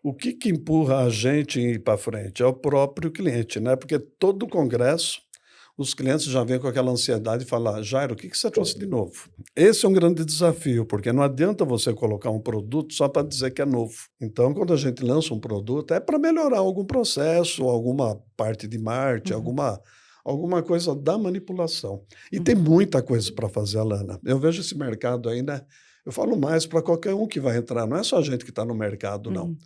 o que empurra a gente ir para frente? É o próprio cliente, né, porque todo congresso, os clientes já vêm com aquela ansiedade e falam: "Jairo, o que você trouxe de novo?". Esse é um grande desafio, porque não adianta você colocar um produto só para dizer que é novo. Então, quando a gente lança um produto, é para melhorar algum processo, alguma parte de marketing, Uhum, alguma coisa da manipulação. E tem uhum, muita coisa para fazer, Alana. Eu vejo esse mercado aí, né, eu falo mais para qualquer um que vai entrar, não é só a gente que está no mercado, não. uhum.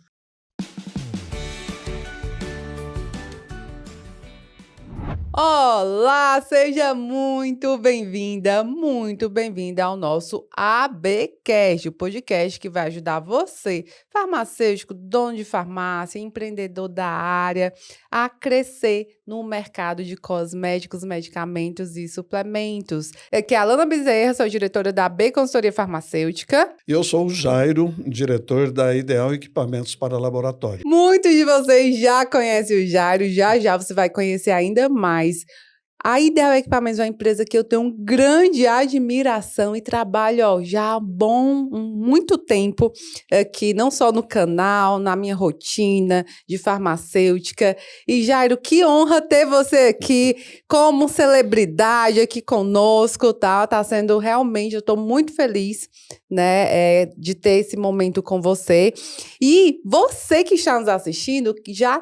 Olá, seja muito bem-vinda ao nosso ABcast, o podcast que vai ajudar você, farmacêutico, dono de farmácia, empreendedor da área, a crescer no mercado de cosméticos, medicamentos e suplementos. Aqui é a Alana Bezerra, sou diretora da AB Consultoria Farmacêutica. E eu sou o Jairo, diretor da Ideal Equipamentos para Laboratório. Muitos de vocês já conhecem o Jairo, já já você vai conhecer ainda mais. A Ideal Equipamentos é uma empresa que eu tenho grande admiração e trabalho já há muito tempo aqui, não só no canal, na minha rotina de farmacêutica. E Jairo, que honra ter você aqui como celebridade aqui conosco, tá? Tá sendo realmente, eu estou muito feliz, né, de ter esse momento com você. E você que está nos assistindo,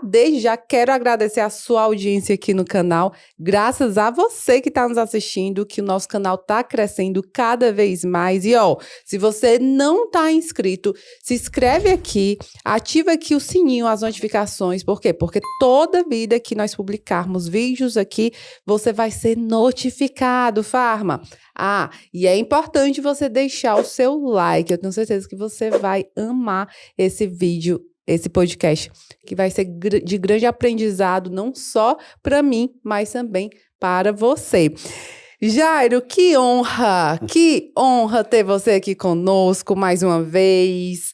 desde já quero agradecer a sua audiência aqui no canal. Graças a você que está nos assistindo, que o nosso canal está crescendo cada vez mais. E ó, se você não está inscrito, se inscreve aqui, ativa aqui o sininho, as notificações. Por quê? Porque toda vida que nós publicarmos vídeos aqui, você vai ser notificado, Farma. Ah, e é importante você deixar o seu like. Eu tenho certeza que você vai amar esse vídeo, esse podcast, que vai ser de grande aprendizado, não só para mim, mas também para você. Jairo, que honra ter você aqui conosco mais uma vez.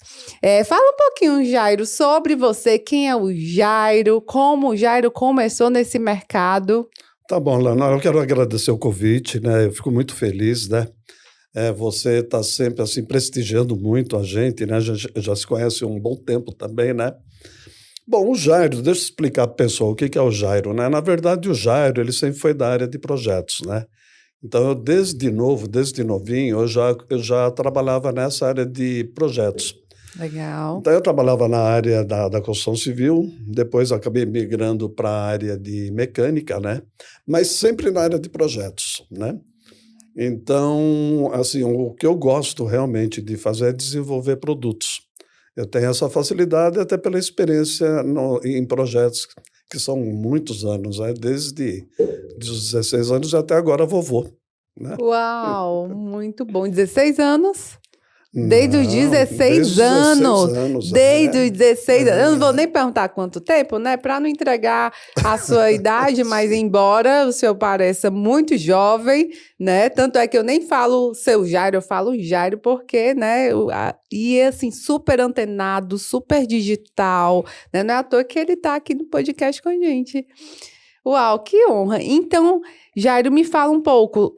Fala um pouquinho, Jairo, sobre você, quem é o Jairo, como o Jairo começou nesse mercado. Tá bom, Lana, eu quero agradecer o convite, né, eu fico muito feliz, né, você está sempre, assim, prestigiando muito a gente, né, já se conhece há um bom tempo também, né. Bom, o Jairo, deixa eu explicar para o pessoal o que que é o Jairo, né. Na verdade, o Jairo, ele sempre foi da área de projetos, né. Então eu desde novinho, eu já trabalhava nessa área de projetos. Legal. Então eu trabalhava na área da construção civil, depois acabei migrando para a área de mecânica, né, mas sempre na área de projetos, né. Então, assim, o que eu gosto realmente de fazer é desenvolver produtos. Eu tenho essa facilidade até pela experiência em projetos que são muitos anos, né, desde os 16 anos até agora vovô, né. Uau, muito bom. 16 anos? Desde os Não, desde 16 os 16 anos. anos, Desde os 16 anos. Eu não vou é. nem perguntar quanto tempo, né? Para não entregar a sua idade, mas Sim. embora o senhor pareça muito jovem, né? Tanto é que eu nem falo seu Jairo, eu falo Jairo porque, né? E assim, super antenado, super digital, né? Não é à toa que ele está aqui no podcast com a gente. Uau, que honra! Então, Jairo, me fala um pouco,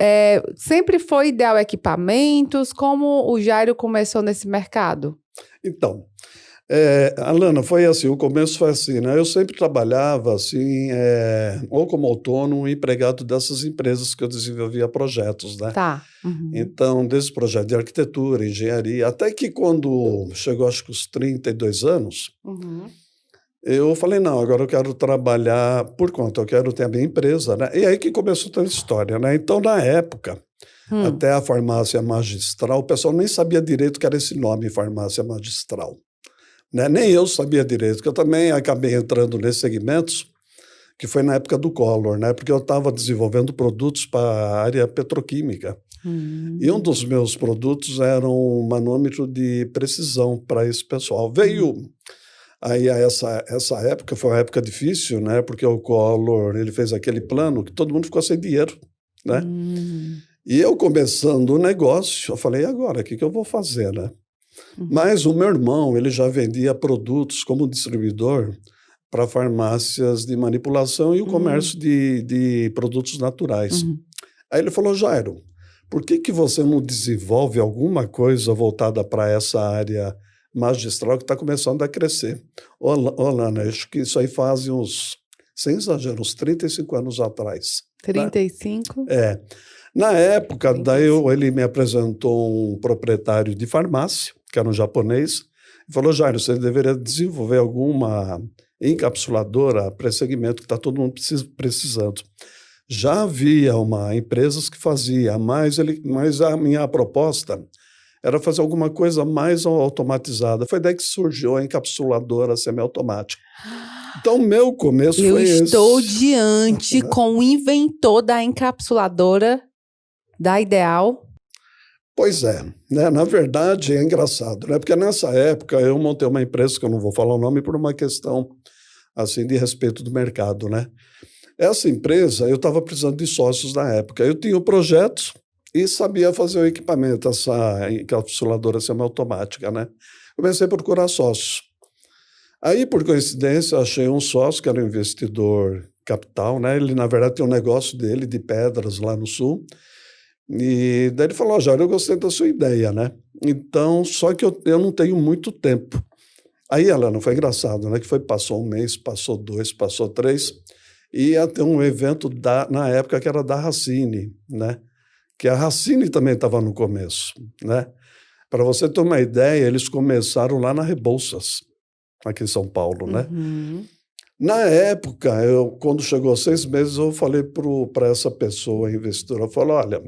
sempre foi Ideal Equipamentos? Como o Jairo começou nesse mercado? Então, Alana, foi assim, o começo foi assim, né, eu sempre trabalhava, assim, ou como autônomo, empregado dessas empresas que eu desenvolvia projetos, né. Tá. Uhum. Então, desde projeto de arquitetura, engenharia, até que quando chegou acho que os 32 anos, Uhum. eu falei: "Não, agora eu quero trabalhar por conta, eu quero ter a minha empresa", né. E aí que começou toda a história, né. Então, na época, Hum. até a farmácia magistral, o pessoal nem sabia direito o que era esse nome, farmácia magistral, né, nem eu sabia direito, porque eu também acabei entrando nesses segmentos, que foi na época do Collor, né, porque eu estava desenvolvendo produtos para a área petroquímica. E um Hum. dos meus produtos era um manômetro de precisão para esse pessoal. Veio Uhum. aí a essa época, foi uma época difícil, né, porque o Collor, ele fez aquele plano que todo mundo ficou sem dinheiro, né. Hum. E eu começando o negócio, eu falei: "E agora, o que que eu vou fazer, né?". Uhum. Mas o meu irmão, ele já vendia produtos como distribuidor para farmácias de manipulação e o Hum. comércio de produtos naturais. Uhum. Aí ele falou: "Jairo, por que que você não desenvolve alguma coisa voltada para essa área magistral que está começando a crescer. Ô, Lana, acho que isso aí faz uns, sem exagero, uns 35 anos atrás. 35? Né? Na época, 35. ele me apresentou um proprietário de farmácia, que era um japonês, e falou, Jairo, você deveria desenvolver alguma encapsuladora para esse segmento que está todo mundo precisando. Já havia empresas que fazia, mas a minha proposta era fazer alguma coisa mais automatizada. Foi daí que surgiu a encapsuladora semiautomática. Então, meu começo foi esse. Eu estou diante com o inventor da encapsuladora da Ideal. Pois é, né? Na verdade é engraçado, né? Porque nessa época eu montei uma empresa, que eu não vou falar o nome por uma questão assim de respeito do mercado, né? Essa empresa, eu estava precisando de sócios na época. Eu tinha o projeto e sabia fazer o equipamento, essa encapsuladora semiautomática, né? Comecei a procurar sócios. Aí, por coincidência, achei um sócio que era um investidor capital, né? Ele, na verdade, tem um negócio dele de pedras lá no sul. E daí ele falou, Jair, eu gostei da sua ideia, né? Então, só que eu não tenho muito tempo. Aí, Helena, foi engraçado, né? Que passou um mês, passou 2, passou 3, e ia ter um evento na época que era da Racine, né? Que a Racine também estava no começo, né? Para você ter uma ideia, eles começaram lá na Rebouças, aqui em São Paulo, né? Na época, quando chegou a 6 meses, eu falei para essa pessoa, investidora, eu falei, olha,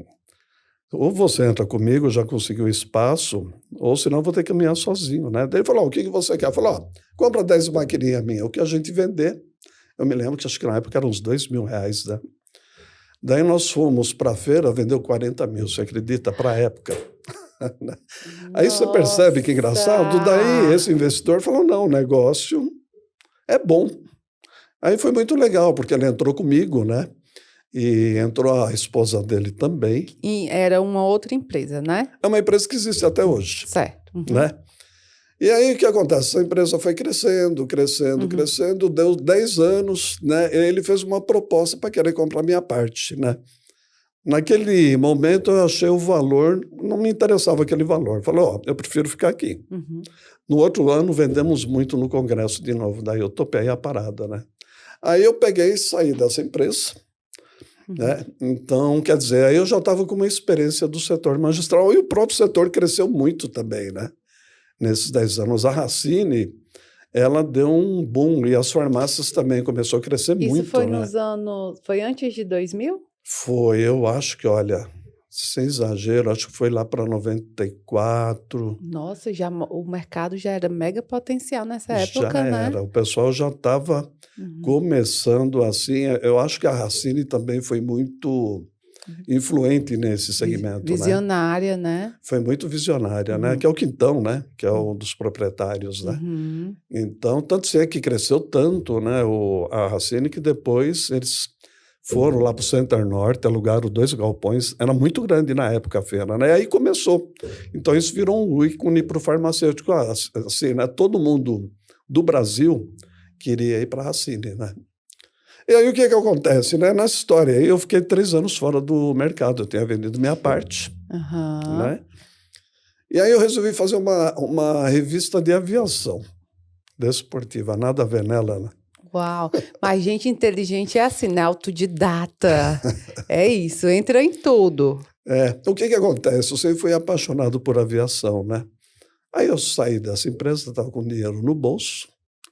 ou você entra comigo, já conseguiu espaço, ou senão eu vou ter que caminhar sozinho, né? Daí ele falou, o que você quer? Eu falei, compra 10 maquininhas minhas, o que a gente vender. Eu me lembro que acho que na época eram uns R$2.000, né? Daí nós fomos para a feira, vendeu 40 mil, você acredita? Para a época. Aí você percebe que engraçado. Daí esse investidor falou, não, o negócio é bom. Aí foi muito legal, porque ele entrou comigo, né? E entrou a esposa dele também. E era uma outra empresa, né? É uma empresa que existe até hoje. Certo. Né? E aí o que acontece? Essa empresa foi crescendo, deu 10 anos, né? Ele fez uma proposta para querer comprar minha parte, né? Naquele momento eu achei o valor, não me interessava aquele valor. Falei, eu prefiro ficar aqui. No outro ano vendemos muito no Congresso de novo, daí eu topei a parada, né? Aí eu peguei e saí dessa empresa, né? Então, quer dizer, aí eu já estava com uma experiência do setor magistral e o próprio setor cresceu muito também, né? Nesses 10 anos. A Racine, ela deu um boom e as farmácias também começou a crescer muito. Isso foi nos anos... Foi antes de 2000? Foi, eu acho que, olha, sem exagero, acho que foi lá para 94. Nossa, o mercado já era mega potencial nessa época, já né? Era, o pessoal já estava começando assim. Eu acho que a Racine também foi muito influente nesse segmento. Visionária, né? Foi muito visionária, né? Que é o Quintão, né? Que é um dos proprietários, né? Então, tanto é que cresceu tanto, né? A Racine, que depois eles foram lá para o Center Norte, alugaram 2 galpões, era muito grande na época a feira, né? Aí começou. Então isso virou um ícone para o farmacêutico. Assim, né? Todo mundo do Brasil queria ir para a Racine, né? E aí o que acontece, né? Nessa história aí eu fiquei 3 anos fora do mercado, eu tinha vendido minha parte, né? E aí eu resolvi fazer uma revista de aviação desportiva, nada a ver, né, Lana? Uau, mas gente inteligente é assim, né? Autodidata. É isso, entra em tudo. O que acontece? Eu sempre fui apaixonado por aviação, né? Aí eu saí dessa empresa, estava com dinheiro no bolso,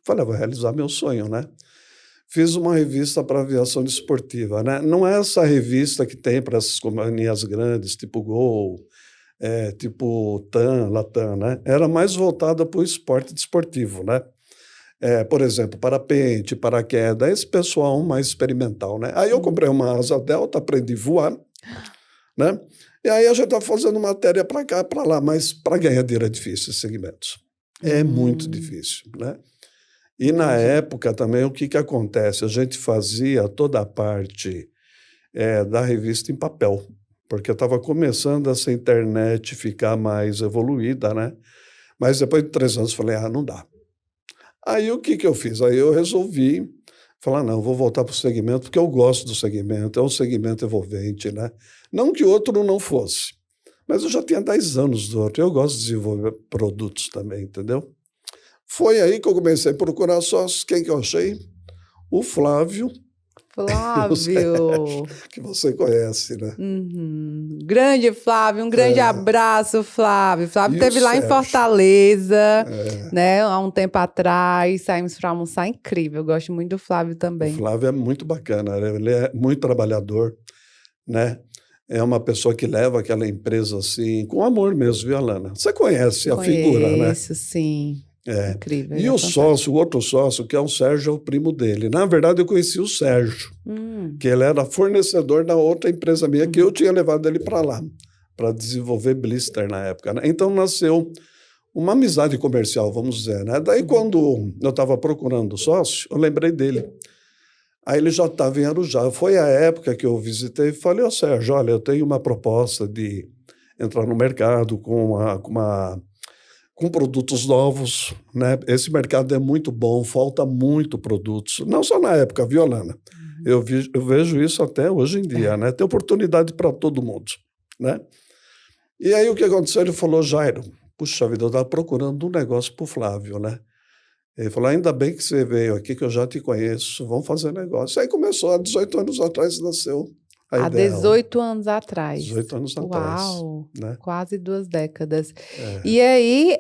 falei, vou realizar meu sonho, né? Fiz uma revista para aviação desportiva, né? Não é essa revista que tem para essas companhias grandes, tipo Gol, tipo TAM, Latam, né? Era mais voltada para o esporte desportivo, né? Por exemplo, parapente, paraquedas, esse pessoal mais experimental, né? Aí eu comprei uma asa delta, aprendi a voar, né? E aí a gente está fazendo matéria para cá, para lá, mas para ganhar dinheiro é difícil esses segmentos. É muito difícil, né? E na época também, o que acontece? A gente fazia toda a parte da revista em papel, porque estava começando essa internet ficar mais evoluída, né? Mas depois de 3 anos, falei, não dá. Aí o que eu fiz? Aí eu resolvi falar, não, vou voltar para o segmento, porque eu gosto do segmento, é um segmento envolvente, né? Não que outro não fosse, Mas eu já tinha 10 anos do outro. Eu gosto de desenvolver produtos também, entendeu? Foi aí que eu comecei a procurar sócios. Quem que eu achei? O Flávio, Flávio. que você conhece, né? Uhum. Grande Flávio, um grande abraço, Flávio. Flávio E o esteve lá em Sérgio. Fortaleza, né, há um tempo atrás, saímos para almoçar, incrível. Eu gosto muito do Flávio O também. Flávio é muito bacana, né? Ele é muito trabalhador, né? É uma pessoa que leva aquela empresa assim, com amor mesmo, viu, Alana? Você conhece a figura, né? Conheço, sim. É. Incrível. E ele é o fantástico. sócio, o outro sócio, que é o Sérgio, é o primo dele. Na verdade, eu conheci o Sérgio, que ele era fornecedor da outra empresa minha, que eu tinha levado ele para lá, para desenvolver blister na época, né? Então nasceu uma amizade comercial, vamos dizer, né? Daí, quando eu estava procurando sócio, eu lembrei dele. Aí ele já estava em Arujá. Foi a época que eu visitei e falei, ó Sérgio, olha, eu tenho uma proposta de entrar no mercado com produtos novos, né? Esse mercado é muito bom, falta muito produtos. Não só na época, viu, Alana? Eu vejo isso até hoje em dia, né? Tem oportunidade para todo mundo, né? E aí o que aconteceu? Ele falou, Jairo, puxa vida, eu estava procurando um negócio para o Flávio, né? Ele falou, ainda bem que você veio aqui, que eu já te conheço, vamos fazer negócio. Aí começou, há 18 anos atrás nasceu a Há ideia. 18 anos atrás. 18 anos atrás. Uau! Né? Quase 2 décadas. E aí,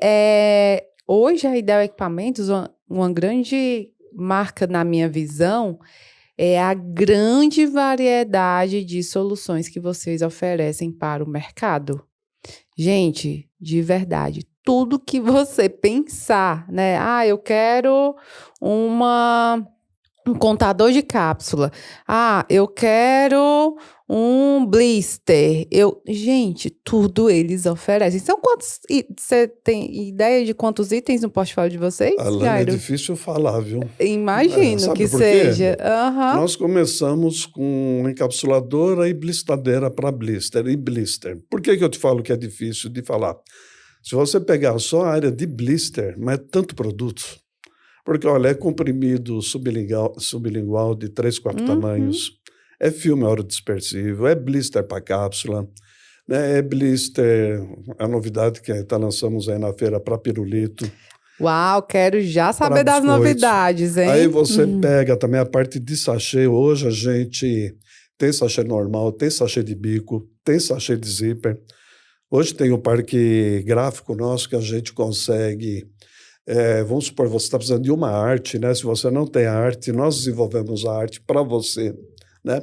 hoje a Ideal Equipamentos, uma grande marca na minha visão, é a grande variedade de soluções que vocês oferecem para o mercado. Gente, de verdade, tudo que você pensar, né? Ah, eu quero um contador de cápsula. Ah, eu quero um blister. Gente, tudo eles oferecem. Então, você tem ideia de quantos itens no portfólio de vocês, Alana, Jairo? é difícil falar, viu? Imagino Sabe que por quê? seja. Nós começamos com encapsuladora e blistadeira para blister e blister. Por que eu te falo que é difícil de falar? Se você pegar só a área de blister, mas é tanto produto. Porque, olha, é comprimido sublingual de 3, 4 tamanhos, é filme aerodispersível, é blister para cápsula, né? É blister, a novidade que lançamos aí na feira para pirulito. Uau, quero já saber das biscoitos. Novidades, hein? Aí você pega também a parte de sachê. Hoje a gente tem sachê normal, tem sachê de bico, tem sachê de zíper. Hoje tem o parque gráfico nosso que a gente consegue... vamos supor, você está precisando de uma arte, né? Se você não tem a arte, nós desenvolvemos a arte para você, né?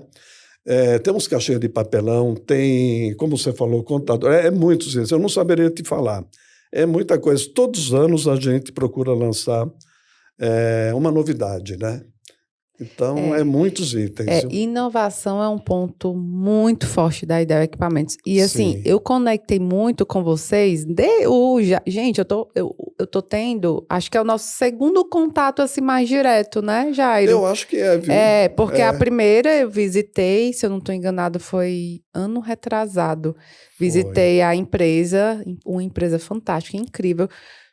Temos caixinha de papelão, tem, como você falou, contador, muitos itens, eu não saberia te falar. É muita coisa. Todos os anos a gente procura lançar uma novidade, né? Então, muitos itens. Inovação é um ponto muito forte da Ideal Equipamentos. E assim, eu conectei muito com vocês. Gente, eu tô tendo, acho que é o nosso segundo contato assim mais direto, né, Jairo? Eu acho que viu? Porque a primeira eu visitei, se eu não estou enganado, foi ano retrasado. Visitei a empresa, uma empresa fantástica, incrível.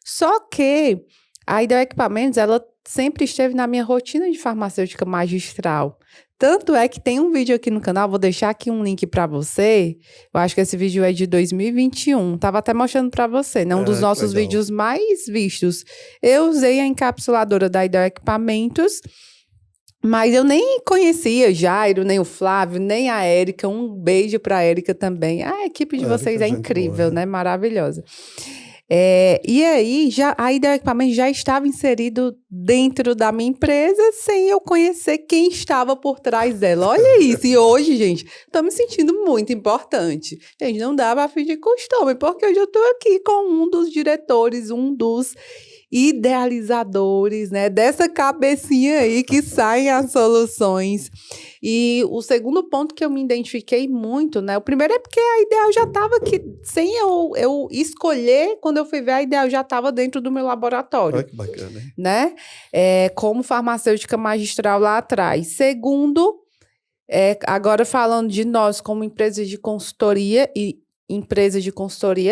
Só que a Ideal Equipamentos, ela sempre esteve na minha rotina de farmacêutica magistral. Tanto é que tem um vídeo aqui no canal, vou deixar aqui um link para você. Eu acho que esse vídeo é de 2021. Tava até mostrando para você, né? Um dos nossos vídeos mais vistos. Eu usei a encapsuladora da Ideal Equipamentos, mas eu nem conhecia Jairo, nem o Flávio, nem a Érica. Um beijo para a Érica também. A equipe de vocês é incrível, boa, né? Maravilhosa. E aí, a Ideal Equipamentos já estava inserido dentro da minha empresa sem eu conhecer quem estava por trás dela. Olha isso. E hoje, gente, estou me sentindo muito importante. Gente, não dava a fingir costume, porque hoje eu estou aqui com um dos diretores, um dos idealizadores, né, dessa cabecinha aí que saem as soluções. E o segundo ponto que eu me identifiquei muito, né, o primeiro é porque a Ideal já estava aqui, sem eu escolher, quando eu fui ver, a Ideal já estava dentro do meu laboratório. Olha que bacana, hein? Né, como farmacêutica magistral lá atrás. Segundo, agora falando de nós como empresa de consultoria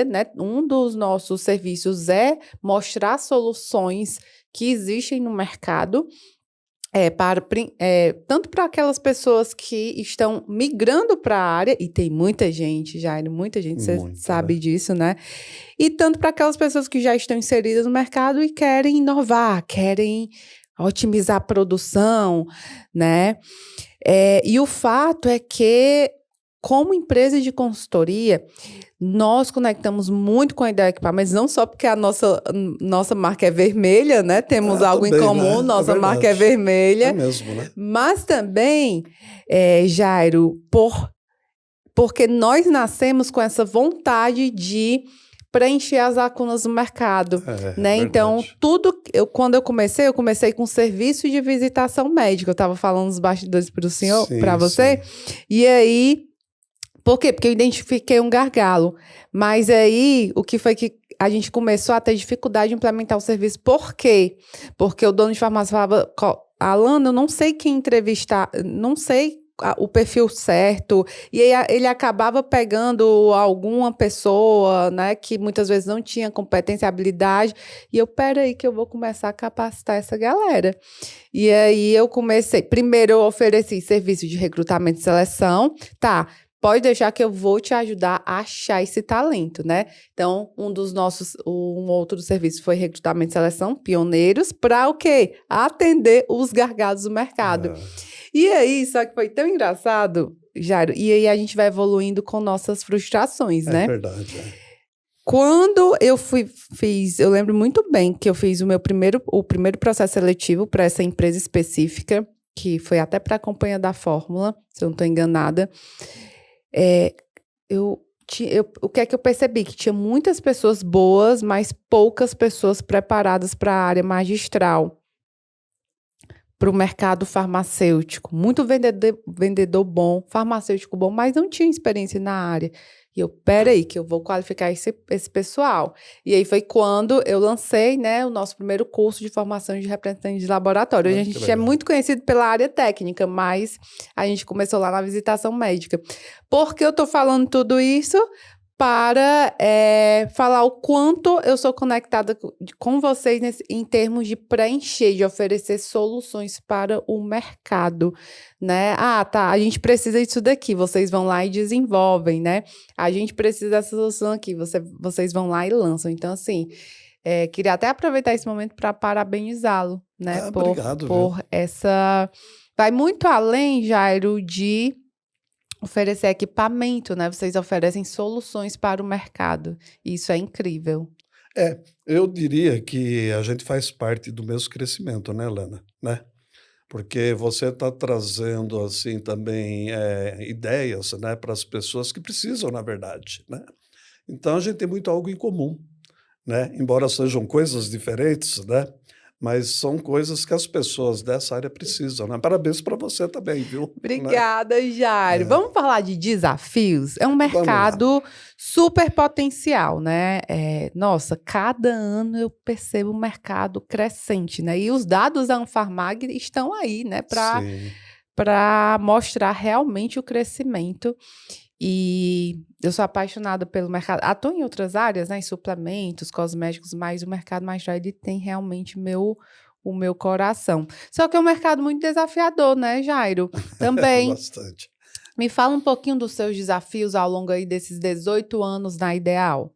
né? Um dos nossos serviços é mostrar soluções que existem no mercado. Tanto para aquelas pessoas que estão migrando para a área, e tem muita gente, Jairo, muita gente, você sabe disso, né? E tanto para aquelas pessoas que já estão inseridas no mercado e querem inovar, querem otimizar a produção, né? E o fato é que, como empresa de consultoria, nós conectamos muito com a Ideal Equipamentos, não só porque a nossa marca é vermelha, né? Temos algo também, em comum, né? Nossa marca é vermelha. É mesmo, né? Mas também, Jairo, porque nós nascemos com essa vontade de preencher as lacunas do mercado, né? Então, quando eu comecei com serviço de visitação médica. Eu estava falando nos bastidores para o senhor, para você. Sim. E aí, por quê? Porque eu identifiquei um gargalo. Mas aí, o que foi que a gente começou a ter dificuldade de implementar o serviço? Por quê? Porque o dono de farmácia falava, Alana, eu não sei quem entrevistar, não sei o perfil certo, e aí ele acabava pegando alguma pessoa, né, que muitas vezes não tinha competência, habilidade, e eu, peraí que eu vou começar a capacitar essa galera. E aí eu comecei, primeiro eu ofereci serviço de recrutamento e seleção, pode deixar que eu vou te ajudar a achar esse talento, né? Então, um outro serviço foi recrutamento e seleção, pioneiros, para o quê? Atender os gargalos do mercado. E aí, só que foi tão engraçado, Jairo, e aí a gente vai evoluindo com nossas frustrações, né? É verdade. Quando eu eu lembro muito bem que eu fiz o primeiro processo seletivo para essa empresa específica, que foi até para a Companhia da Fórmula, se eu não estou enganada. O que é que eu percebi? Que tinha muitas pessoas boas, mas poucas pessoas preparadas para a área magistral, para o mercado farmacêutico. Muito vendedor bom, farmacêutico bom, mas não tinha experiência na área. E eu, peraí, que eu vou qualificar esse pessoal. E aí foi quando eu lancei, né, o nosso primeiro curso de formação de representante de laboratório. A gente é muito conhecido pela área técnica, mas a gente começou lá na visitação médica. Por que eu estou falando tudo isso? Para falar o quanto eu sou conectada com vocês em termos de preencher, de oferecer soluções para o mercado, né? A gente precisa disso daqui, vocês vão lá e desenvolvem, né? A gente precisa dessa solução aqui, vocês vão lá e lançam. Então, assim, queria até aproveitar esse momento para parabenizá-lo, né? Obrigado, por essa... Vai muito além, Jairo, de oferecer equipamento, né? Vocês oferecem soluções para o mercado. E isso é incrível. Eu diria que a gente faz parte do mesmo crescimento, né, Lana? Né? Porque você está trazendo, assim, também ideias, né, para as pessoas que precisam, na verdade, né? Então, a gente tem muito algo em comum, né? Embora sejam coisas diferentes, né? Mas são coisas que as pessoas dessa área precisam, né? Parabéns para você também, viu? Obrigada, Jairo. Vamos falar de desafios? É um mercado super potencial, né? Nossa, cada ano eu percebo um mercado crescente, né? E os dados da Anfarmag estão aí, né? Para mostrar realmente o crescimento. E eu sou apaixonada pelo mercado. Atuo em outras áreas, né? Em suplementos, cosméticos, mas o mercado magistral, ele tem realmente o meu coração. Só que é um mercado muito desafiador, né, Jairo? Também. Bastante. Me fala um pouquinho dos seus desafios ao longo aí desses 18 anos na Ideal.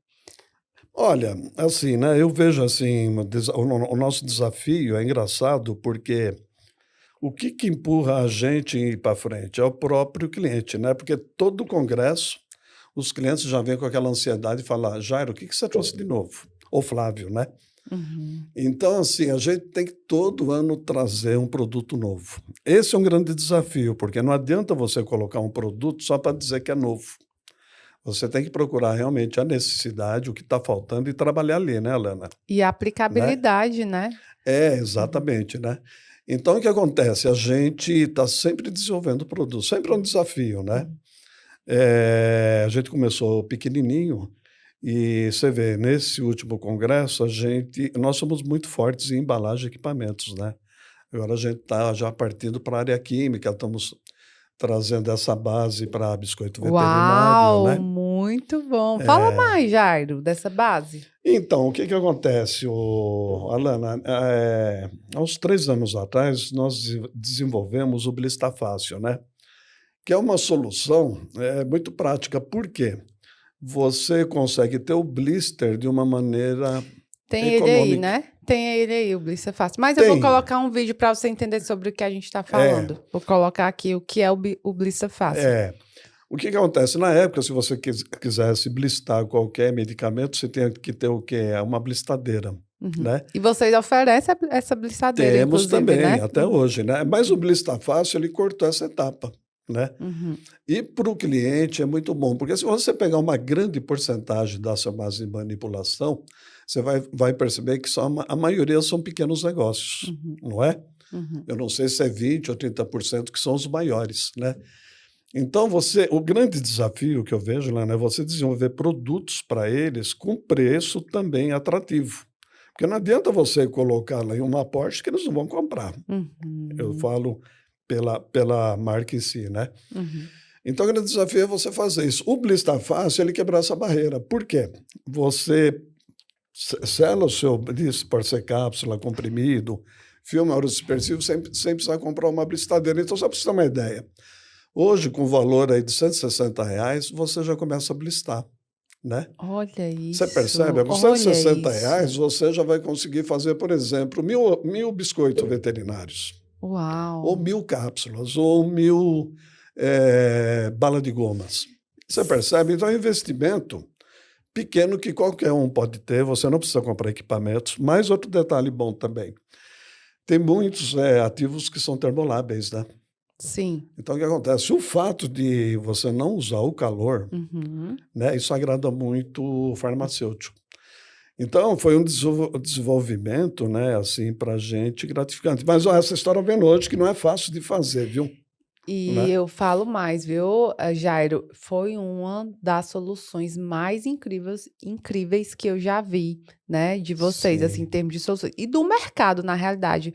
Olha, assim, né? Eu vejo assim, o nosso desafio é engraçado porque o que empurra a gente ir para frente é o próprio cliente, né? Porque todo congresso, os clientes já vêm com aquela ansiedade e falam, Jairo, o que você trouxe de novo? Ou Flávio, né? Uhum. Então, assim, a gente tem que todo ano trazer um produto novo. Esse é um grande desafio, porque não adianta você colocar um produto só para dizer que é novo. Você tem que procurar realmente a necessidade, o que está faltando e trabalhar ali, né, Alana? E a aplicabilidade, né? Exatamente, né? Então, o que acontece? A gente está sempre desenvolvendo produto, sempre é um desafio, né? A gente começou pequenininho e você vê, nesse último congresso, nós somos muito fortes em embalagem e equipamentos, né? Agora a gente está já partindo para a área química, estamos trazendo essa base para biscoito veterinário, Uau, né? Muito bom. Fala mais, Jairo, dessa base. Então, o que que acontece, Alana? Há uns 3 anos atrás, nós desenvolvemos o Blista Fácil, né? Que é uma solução muito prática. Por quê? Você consegue ter o blister de uma maneira Tem ele econômica. aí, né? Tem ele aí, o Blista Fácil. Mas eu Tem. vou colocar um vídeo para você entender sobre o que a gente está falando. Vou colocar aqui o que é o Blista Fácil. O que que acontece? Na época, se você quisesse blistar qualquer medicamento, você tinha que ter o quê? Uma blistadeira, né? E vocês oferecem essa blistadeira, Temos inclusive, também, né? até hoje, né? Mas o Blista Fácil, ele cortou essa etapa, né? E para o cliente é muito bom, porque se você pegar uma grande porcentagem da sua base de manipulação, você vai perceber que a maioria são pequenos negócios, não é? Eu não sei se é 20% ou 30% que são os maiores, né? Então, o grande desafio que eu vejo lá, né, é você desenvolver produtos para eles com preço também atrativo. Porque não adianta você colocar lá em uma aporte que eles não vão comprar. Eu falo pela marca em si, né? Então, o grande desafio é você fazer isso. O Blista Fácil, ele quebrar essa barreira. Por quê? Você sela o seu blister, pode ser cápsula, comprimido, filme aurodispersivo, sem precisar comprar uma blistadeira. Então, só para você ter uma ideia. Hoje, com valor aí de R$160, você já começa a blistar, né? Olha isso. Você percebe? Com R$160, você já vai conseguir fazer, por exemplo, mil biscoitos veterinários. Uau! Ou 1000 cápsulas, ou 1000 bala de gomas. Você percebe? Então, é um investimento pequeno que qualquer um pode ter, você não precisa comprar equipamentos. Mas outro detalhe bom também, tem muitos ativos que são termoláveis, né? Sim. Então, o que acontece? O fato de você não usar o calor, né, isso agrada muito o farmacêutico. Então, foi um desenvolvimento, né, assim, para a gente gratificante. Mas essa história vem hoje que não é fácil de fazer, viu? E né? eu falo mais, viu, Jairo? Foi uma das soluções mais incríveis que eu já vi, né? De vocês, Sim. assim, em termos de soluções. E do mercado, na realidade.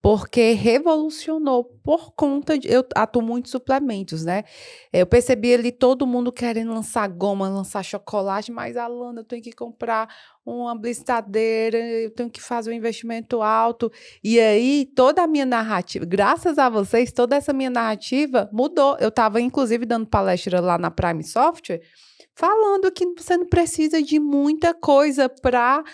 Porque revolucionou por conta de... Eu atuo muito em suplementos, né? Eu percebi ali todo mundo querendo lançar goma, lançar chocolate, mas, Alana, eu tenho que comprar uma blistadeira, eu tenho que fazer um investimento alto. E aí, toda a minha narrativa, graças a vocês, toda essa minha narrativa mudou. Eu estava, inclusive, dando palestra lá na Prime Software, falando que você não precisa de muita coisa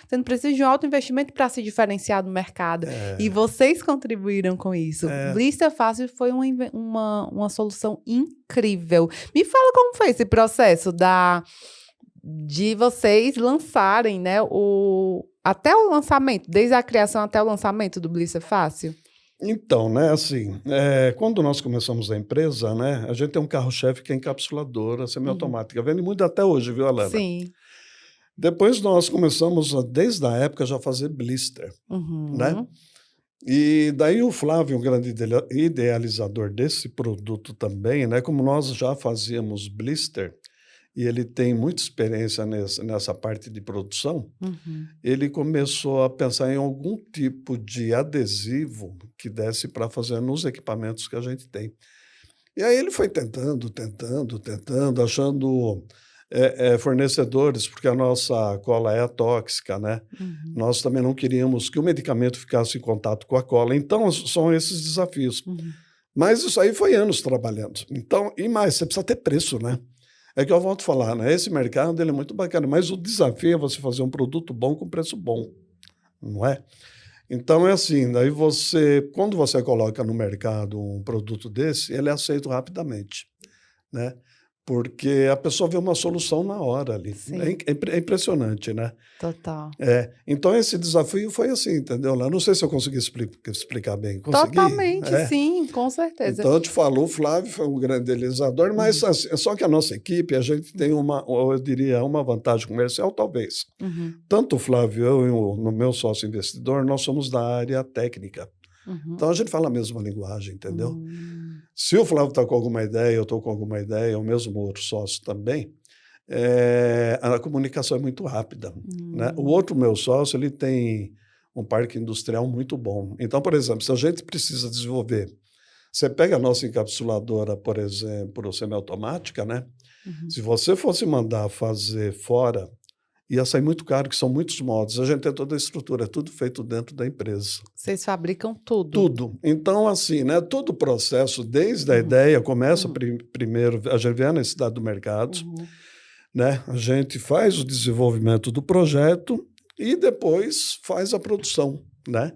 você não precisa de um alto investimento para se diferenciar do mercado. E vocês contribuíram com isso. Blista Fácil foi uma solução incrível. Me fala como foi esse processo de vocês lançarem, né, até o lançamento, desde a criação até o lançamento do Blista Fácil. Então, né, assim, quando nós começamos a empresa, né, a gente tem um carro-chefe que é encapsuladora semiautomática. Vende muito até hoje, viu, Alana? Sim. Depois nós começamos, desde a época, já a fazer blister, né? E daí o Flávio, um grande idealizador desse produto também, né? Como nós já fazíamos blister, e ele tem muita experiência nessa parte de produção, ele começou a pensar em algum tipo de adesivo que desse para fazer nos equipamentos que a gente tem. E aí ele foi tentando, achando fornecedores, porque a nossa cola é tóxica, né? Nós também não queríamos que o medicamento ficasse em contato com a cola. Então, são esses desafios. Mas isso aí foi anos trabalhando. Então, e mais, você precisa ter preço, né? É que eu volto a falar, né? Esse mercado ele é muito bacana, mas o desafio é você fazer um produto bom com preço bom, não é? Então é assim, daí quando você coloca no mercado um produto desse, ele é aceito rapidamente, né? Porque a pessoa vê uma solução na hora ali. É impressionante, né? Total. Então esse desafio foi assim, entendeu? Eu não sei se eu consegui explicar bem. Consegui? Totalmente, sim, com certeza. Então eu te falo, o Flávio foi um grande idealizador, mas assim, só que a nossa equipe, a gente tem eu diria, uma vantagem comercial, talvez. Tanto o Flávio, eu e o meu sócio investidor, nós somos da área técnica. Então a gente fala a mesma linguagem, entendeu? Se o Flávio está com alguma ideia, eu estou com alguma ideia, o mesmo outro sócio também, a comunicação é muito rápida, né? O outro meu sócio, ele tem um parque industrial muito bom. Então, por exemplo, se a gente precisa desenvolver, você pega a nossa encapsuladora, por exemplo, semiautomática, né? Se você fosse mandar fazer fora, ia sair muito caro, que são muitos moldes. A gente tem toda a estrutura, é tudo feito dentro da empresa. Vocês fabricam tudo? Tudo. Então, assim, né, todo o processo, desde a ideia, começa primeiro, a gente vê a necessidade do mercado, né? A gente faz o desenvolvimento do projeto e depois faz a produção, né?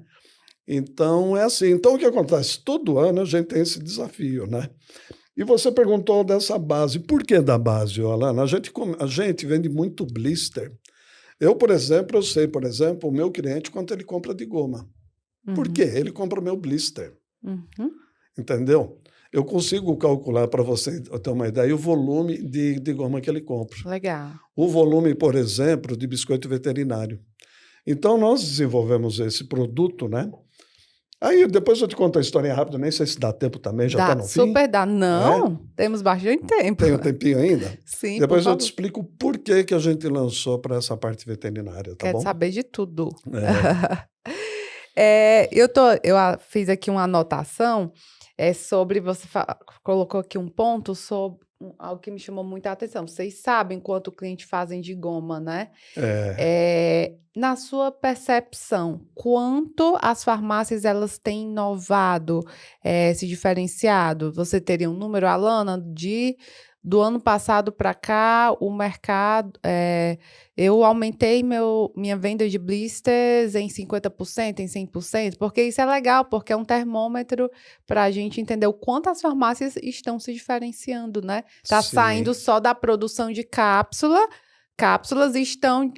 Então, é assim. Então, o que acontece? Todo ano a gente tem esse desafio, né? E você perguntou dessa base. Por que da base, Alana? A gente vende muito blister. Eu, por exemplo, o meu cliente, quanto ele compra de goma. Por quê? Ele compra o meu blister. Entendeu? Eu consigo calcular, para você ter uma ideia, o volume de goma que ele compra. Legal. O volume, por exemplo, de biscoito veterinário. Então, nós desenvolvemos esse produto, né? Aí, depois eu te conto a história rápida, nem sei se dá tempo também, já está no fim. Super dá. Não, temos bastante tempo. Tem um tempinho ainda? Sim, depois eu te explico por que a gente lançou para essa parte veterinária, tá bom? Quero saber de tudo. É. Eu fiz aqui uma anotação sobre, você colocou aqui um ponto sobre algo que me chamou muita atenção. Vocês sabem quanto o cliente fazem de goma, né? Na sua percepção, quanto as farmácias elas têm inovado, se diferenciado? Você teria um número, Alana, do ano passado para cá, o mercado... eu aumentei minha venda de blisters em 50%, em 100%, porque isso é legal, porque é um termômetro para a gente entender o quanto as farmácias estão se diferenciando, né? Está saindo só da produção de cápsulas estão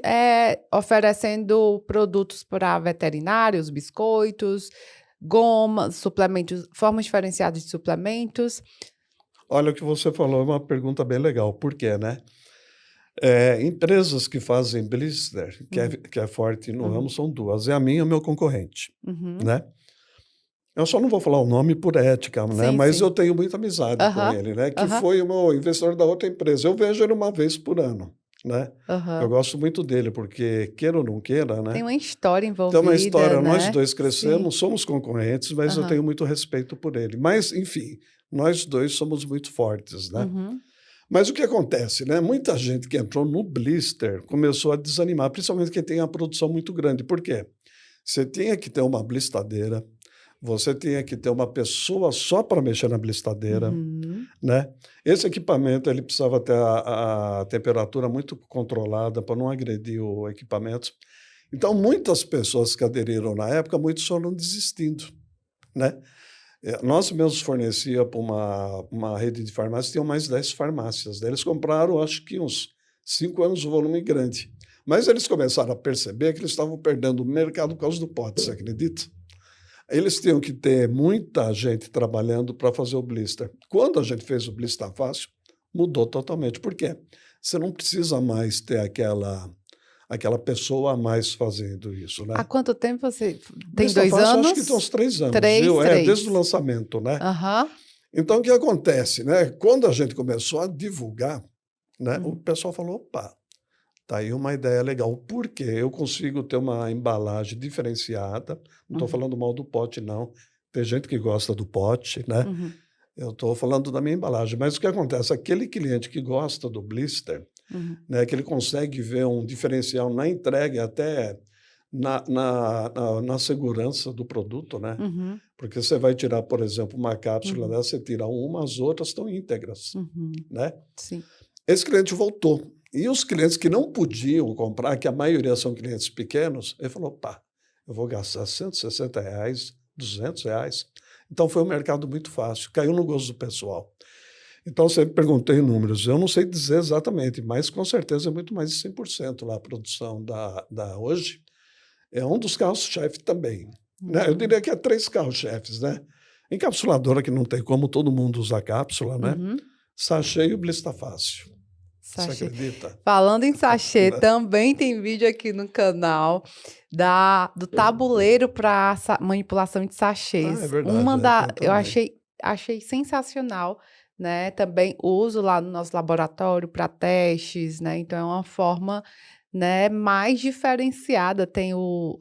oferecendo produtos para veterinários, biscoitos, gomas, suplementos, formas diferenciadas de suplementos. Olha, o que você falou é uma pergunta bem legal. Por quê, né? Empresas que fazem blister, que é forte no ramo, são duas. É a minha e o meu concorrente, né? Eu só não vou falar o nome por ética, né? Mas eu tenho muita amizade com ele, né? Que foi o meu investidor da outra empresa. Eu vejo ele uma vez por ano, né? Eu gosto muito dele, porque queira ou não queira, né? Tem uma história envolvida, tem uma história, né? Nós dois crescemos, somos concorrentes, mas eu tenho muito respeito por ele. Mas, enfim, nós dois somos muito fortes, né? Mas o que acontece, né? Muita gente que entrou no blister começou a desanimar, principalmente quem tem a produção muito grande. Por quê? Você tinha que ter uma blistadeira, você tinha que ter uma pessoa só para mexer na blistadeira, né? Esse equipamento ele precisava ter a temperatura muito controlada para não agredir o equipamento. Então, muitas pessoas que aderiram na época, muitos foram desistindo, né? Nós mesmos fornecia para uma rede de farmácias, tinham mais 10 farmácias. Daí eles compraram, acho que uns 5 anos, um volume grande. Mas eles começaram a perceber que eles estavam perdendo o mercado por causa do pote, você acredita? Eles tinham que ter muita gente trabalhando para fazer o blister. Quando a gente fez o blister fácil, mudou totalmente. Por quê? Você não precisa mais ter aquela pessoa a mais fazendo isso, né? Há quanto tempo você tem? Blister 2 fácil, anos? Acho que tem uns 3 anos, três. Desde o lançamento, né? Aham. Então, o que acontece, né? Quando a gente começou a divulgar, né, o pessoal falou, opa, tá aí uma ideia legal. Por quê? Eu consigo ter uma embalagem diferenciada. Não estou falando mal do pote, não. Tem gente que gosta do pote, né? Eu estou falando da minha embalagem. Mas o que acontece? Aquele cliente que gosta do blister, né, que ele consegue ver um diferencial na entrega, até na segurança do produto, né? Porque você vai tirar, por exemplo, uma cápsula dessa, você tira uma, as outras estão íntegras, né? Sim. Esse cliente voltou. E os clientes que não podiam comprar, que a maioria são clientes pequenos, ele falou, pá, eu vou gastar R$160, R$200. Então, foi um mercado muito fácil, caiu no gosto do pessoal. Então, sempre perguntei números. Eu não sei dizer exatamente, mas com certeza é muito mais de 100% lá a produção da hoje. É um dos carros-chefe também. Né? Eu diria que é 3 carros-chefes, né? Encapsuladora, que não tem como todo mundo usar cápsula, né? Sachê e o blister fácil. Sachê. Você acredita? Falando em sachê, também tem vídeo aqui no canal do tabuleiro para manipulação de sachês. É verdade. Eu achei sensacional, né? Também uso lá no nosso laboratório para testes, né? Então é uma forma, né, mais diferenciada. Tem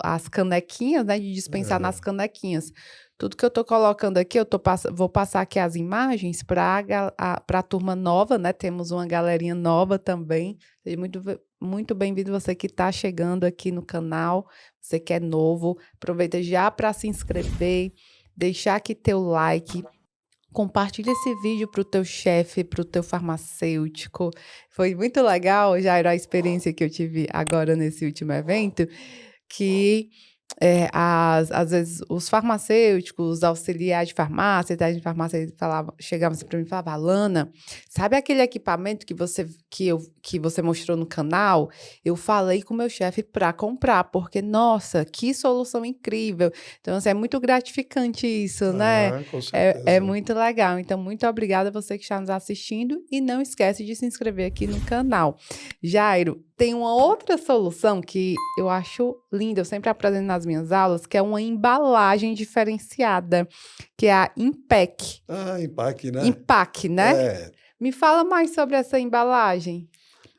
as canequinhas, né, de dispensar nas canequinhas. Tudo que eu estou colocando aqui, vou passar aqui as imagens para a turma nova, né? Temos uma galerinha nova também. Seja muito bem-vindo você que está chegando aqui no canal, você que é novo. Aproveita já para se inscrever, deixar aqui teu like. Compartilha esse vídeo para o teu chefe, para o teu farmacêutico. Foi muito legal, Jairo, a experiência que eu tive agora nesse último evento, que às vezes os farmacêuticos, os auxiliares de farmácia, técnicos de farmácia, chegavam assim para mim e falavam, Alana, sabe aquele equipamento que você mostrou no canal? Eu falei com o meu chefe para comprar, porque, nossa, que solução incrível. Então, assim, é muito gratificante isso, né? Com certeza. É muito legal. Então, muito obrigada a você que está nos assistindo e não esquece de se inscrever aqui no canal. Jairo, tem uma outra solução que eu acho linda, eu sempre apresento nas minhas aulas, que é uma embalagem diferenciada, que é a Impac. Impac, né? Impac, né? Me fala mais sobre essa embalagem.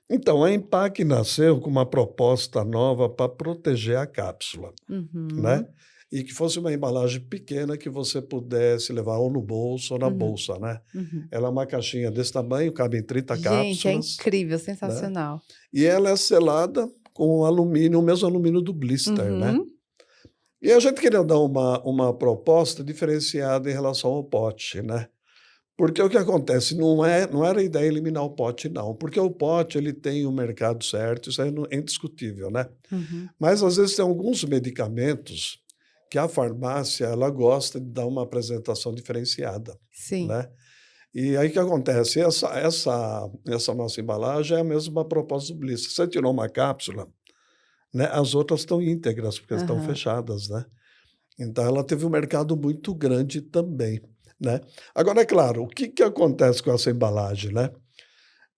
Então, a Impac nasceu com uma proposta nova para proteger a cápsula, né? E que fosse uma embalagem pequena que você pudesse levar ou no bolso ou na bolsa, né? Ela é uma caixinha desse tamanho, cabe em 30 cápsulas. Gente, é incrível, sensacional. Né? E ela é selada com alumínio, o mesmo alumínio do blister, né? E a gente queria dar uma proposta diferenciada em relação ao pote, né? Porque o que acontece, não era a ideia eliminar o pote, não. Porque o pote, ele tem o mercado certo, isso é indiscutível, né? Mas, às vezes, tem alguns medicamentos que a farmácia, ela gosta de dar uma apresentação diferenciada. Sim. Né? E aí o que acontece? Essa nossa embalagem é a mesma proposta do blister. Você tirou uma cápsula, né? As outras estão íntegras, porque estão fechadas, né? Então, ela teve um mercado muito grande também, né? Agora, é claro, o que acontece com essa embalagem, né?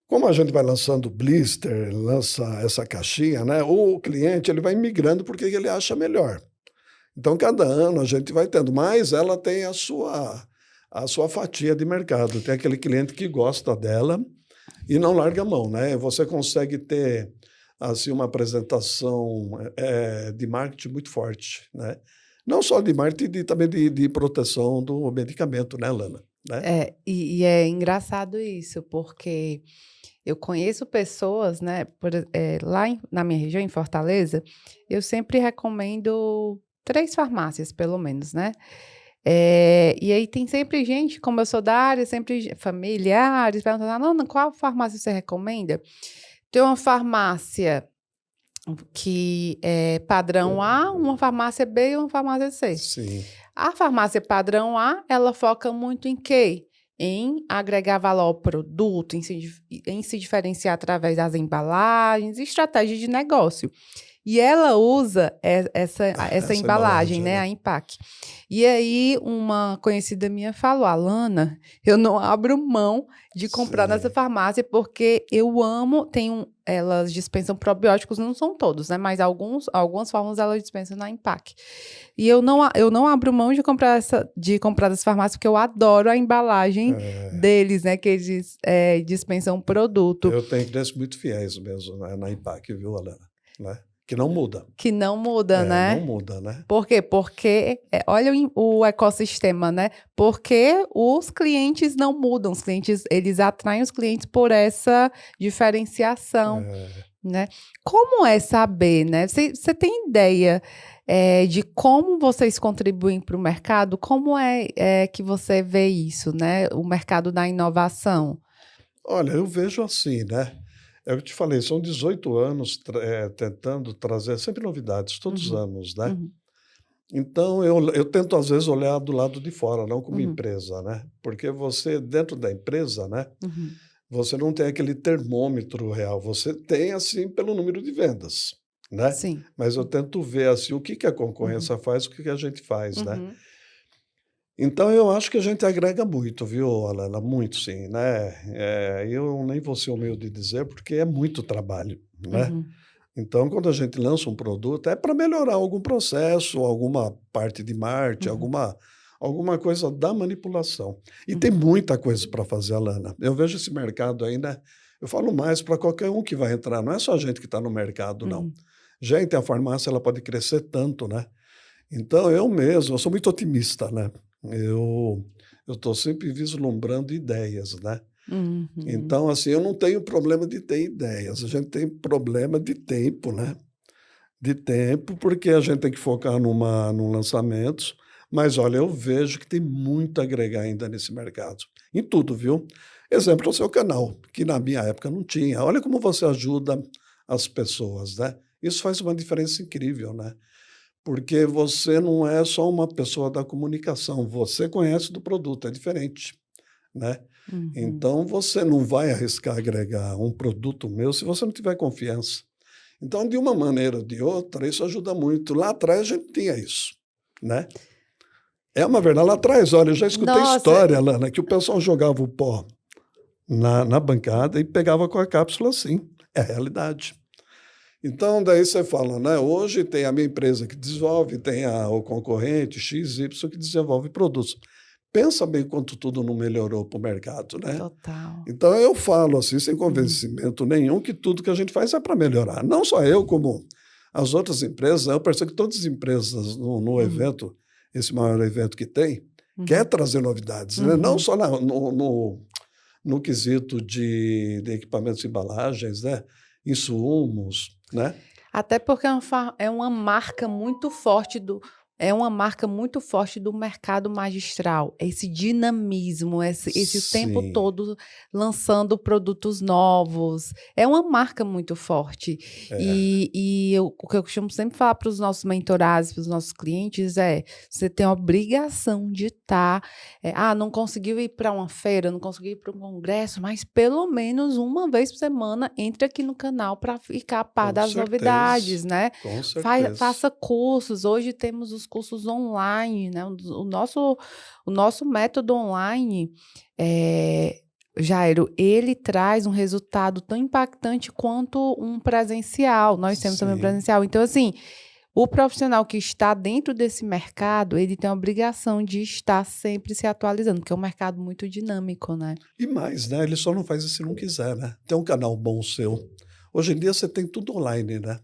Como a gente vai lançando blister, lança essa caixinha, né? O cliente ele vai migrando porque ele acha melhor. Então, cada ano a gente vai tendo, mas ela tem a sua fatia de mercado. Tem aquele cliente que gosta dela e não larga a mão, né? Você consegue ter assim, uma apresentação de marketing muito forte, né? Não só de marketing, também de proteção do medicamento, né, Lana? Né? E é engraçado isso, porque eu conheço pessoas, né? Lá na minha região, em Fortaleza, eu sempre recomendo 3 farmácias, pelo menos, né? E aí tem sempre gente, como eu sou da área, sempre familiares, perguntando, não, qual farmácia você recomenda? Tem uma farmácia que é padrão A, uma farmácia B e uma farmácia C. Sim. A farmácia padrão A, ela foca muito em quê? Em agregar valor ao produto, em se diferenciar através das embalagens, estratégia de negócio. E ela usa essa embalagem, né? A Impac. E aí, uma conhecida minha falou, Alana, eu não abro mão de comprar nessa farmácia porque eu amo, elas dispensam probióticos, não são todos, né? Mas algumas formas elas dispensam na Impac. E eu não abro mão de comprar dessa farmácia porque eu adoro a embalagem deles, né? Que eles dispensam o produto. Eu tenho clientes muito fiéis mesmo, né, na Impac, viu, Alana? Né? Que não muda. Que não muda, né? Não muda, né? Por quê? Porque, olha o ecossistema, né? Porque os clientes não mudam. Os clientes, eles atraem os clientes por essa diferenciação, né? Como é saber, né? Você tem ideia de como vocês contribuem para o mercado? Como é que você vê isso, né? O mercado da inovação? Olha, eu vejo assim, né? É o que eu te falei, são 18 anos tentando trazer sempre novidades, todos os anos, né? Então, eu tento, às vezes, olhar do lado de fora, não como empresa, né? Porque você, dentro da empresa, né? Você não tem aquele termômetro real, você tem, assim, pelo número de vendas, né? Sim. Mas eu tento ver, assim, o que a concorrência faz, o que a gente faz, né? Então, eu acho que a gente agrega muito, viu, Alana? Muito, sim, né? Eu nem vou ser humilde de dizer, porque é muito trabalho, né? Então, quando a gente lança um produto, é para melhorar algum processo, alguma parte de marketing, alguma coisa da manipulação. E tem muita coisa para fazer, Alana. Eu vejo esse mercado aí, né? Eu falo mais para qualquer um que vai entrar, não é só a gente que está no mercado, não. Gente, a farmácia ela pode crescer tanto, né? Então, eu sou muito otimista, né? Eu estou sempre vislumbrando ideias, né? Uhum. Então, assim, eu não tenho problema de ter ideias, a gente tem problema de tempo, né? De tempo, porque a gente tem que focar num lançamento, mas olha, eu vejo que tem muito a agregar ainda nesse mercado, em tudo, viu? Exemplo, o seu canal, que na minha época não tinha. Olha como você ajuda as pessoas, né? Isso faz uma diferença incrível, né? Porque você não é só uma pessoa da comunicação, você conhece do produto, é diferente, né? Uhum. Então você não vai arriscar agregar um produto meu se você não tiver confiança. Então, de uma maneira ou de outra, isso ajuda muito. Lá atrás a gente tinha isso, né? É uma verdade. Lá atrás, olha, eu já escutei Nossa, história, Lana, que o pessoal jogava o pó na bancada e pegava com a cápsula assim. É a realidade. Então, daí você fala, né? Hoje tem a minha empresa que desenvolve, tem o concorrente XY que desenvolve produtos. Pensa bem quanto tudo não melhorou para o mercado, né? total. Então eu falo assim, sem Uhum. convencimento nenhum, que tudo que a gente faz é para melhorar. Não só eu, como as outras empresas, né? Eu percebo que todas as empresas no Uhum. evento, esse maior evento que tem, quer Uhum. trazer novidades, né? Não Uhum. só no quesito de equipamentos e embalagens, né? Insumos, né? Até porque é uma marca muito forte do mercado magistral. Esse dinamismo, esse o tempo Sim, todo lançando produtos novos. É uma marca muito forte. é, O que eu costumo sempre falar para os nossos mentorados, para os nossos clientes é: você tem a obrigação de estar. Não conseguiu ir para uma feira, não conseguiu ir para um congresso, mas pelo menos uma vez por semana entre aqui no canal para ficar a par com das certeza, novidades, né? com certeza. Faça cursos. Hoje temos os cursos online, né? O nosso método online, Jairo, ele traz um resultado tão impactante quanto um presencial. Nós temos também um Sim. presencial. Então, assim, o profissional que está dentro desse mercado, ele tem a obrigação de estar sempre se atualizando, porque é um mercado muito dinâmico, né? E mais, né, ele só não faz isso se não quiser, né. Tem um canal bom seu. Hoje em dia você tem tudo online, né.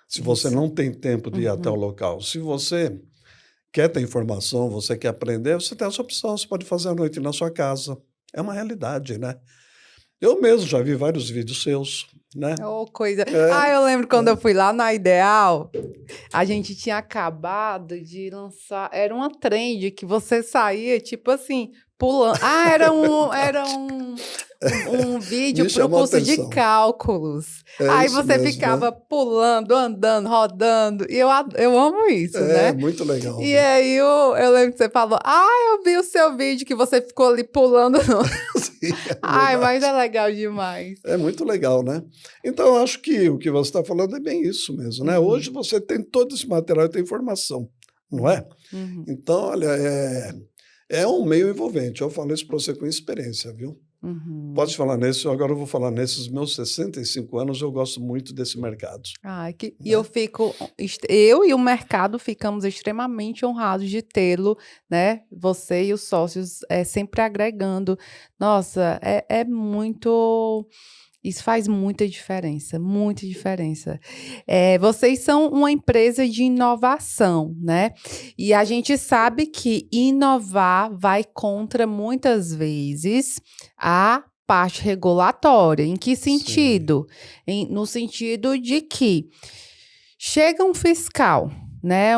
Se você Isso. não tem tempo de ir até o Uhum. local. Se você quer ter informação, você quer aprender, você tem essa opção, você pode fazer à noite na sua casa. É uma realidade, né. Eu mesmo já vi vários vídeos seus, né. Ô, coisa. É, Eu lembro quando eu é. fui lá na Ideal, a gente tinha acabado de lançar, era uma trend que você saía, tipo assim, pulando. Era um vídeo Me para o chamou a curso de atenção. cálculos. É Aí isso você mesmo, né. ficava pulando, andando, rodando, e eu amo isso, É, né? muito legal, E viu. aí eu lembro que você falou, eu vi o seu vídeo que você ficou ali pulando. Sim, é Mas verdade. é legal demais. É muito legal, né. Então eu acho que o que você está falando é bem isso mesmo, né. Uhum, Hoje você tem todo esse material e tem informação, não uhum, é? uhum, Então, olha, é um meio envolvente. Eu falo isso para você com experiência, viu. Posso uhum. falar nisso, agora eu vou falar nesses meus 65 anos, eu gosto muito desse mercado, E eu né. fico, eu e o mercado ficamos extremamente honrados de tê-lo, né? Você e os sócios sempre agregando. Nossa, é muito. Isso faz muita diferença, muita diferença. Vocês são uma empresa de inovação, né? E a gente sabe que inovar vai contra, muitas vezes, a parte regulatória. Em que Sim, sentido? No sentido de que chega um fiscal, né,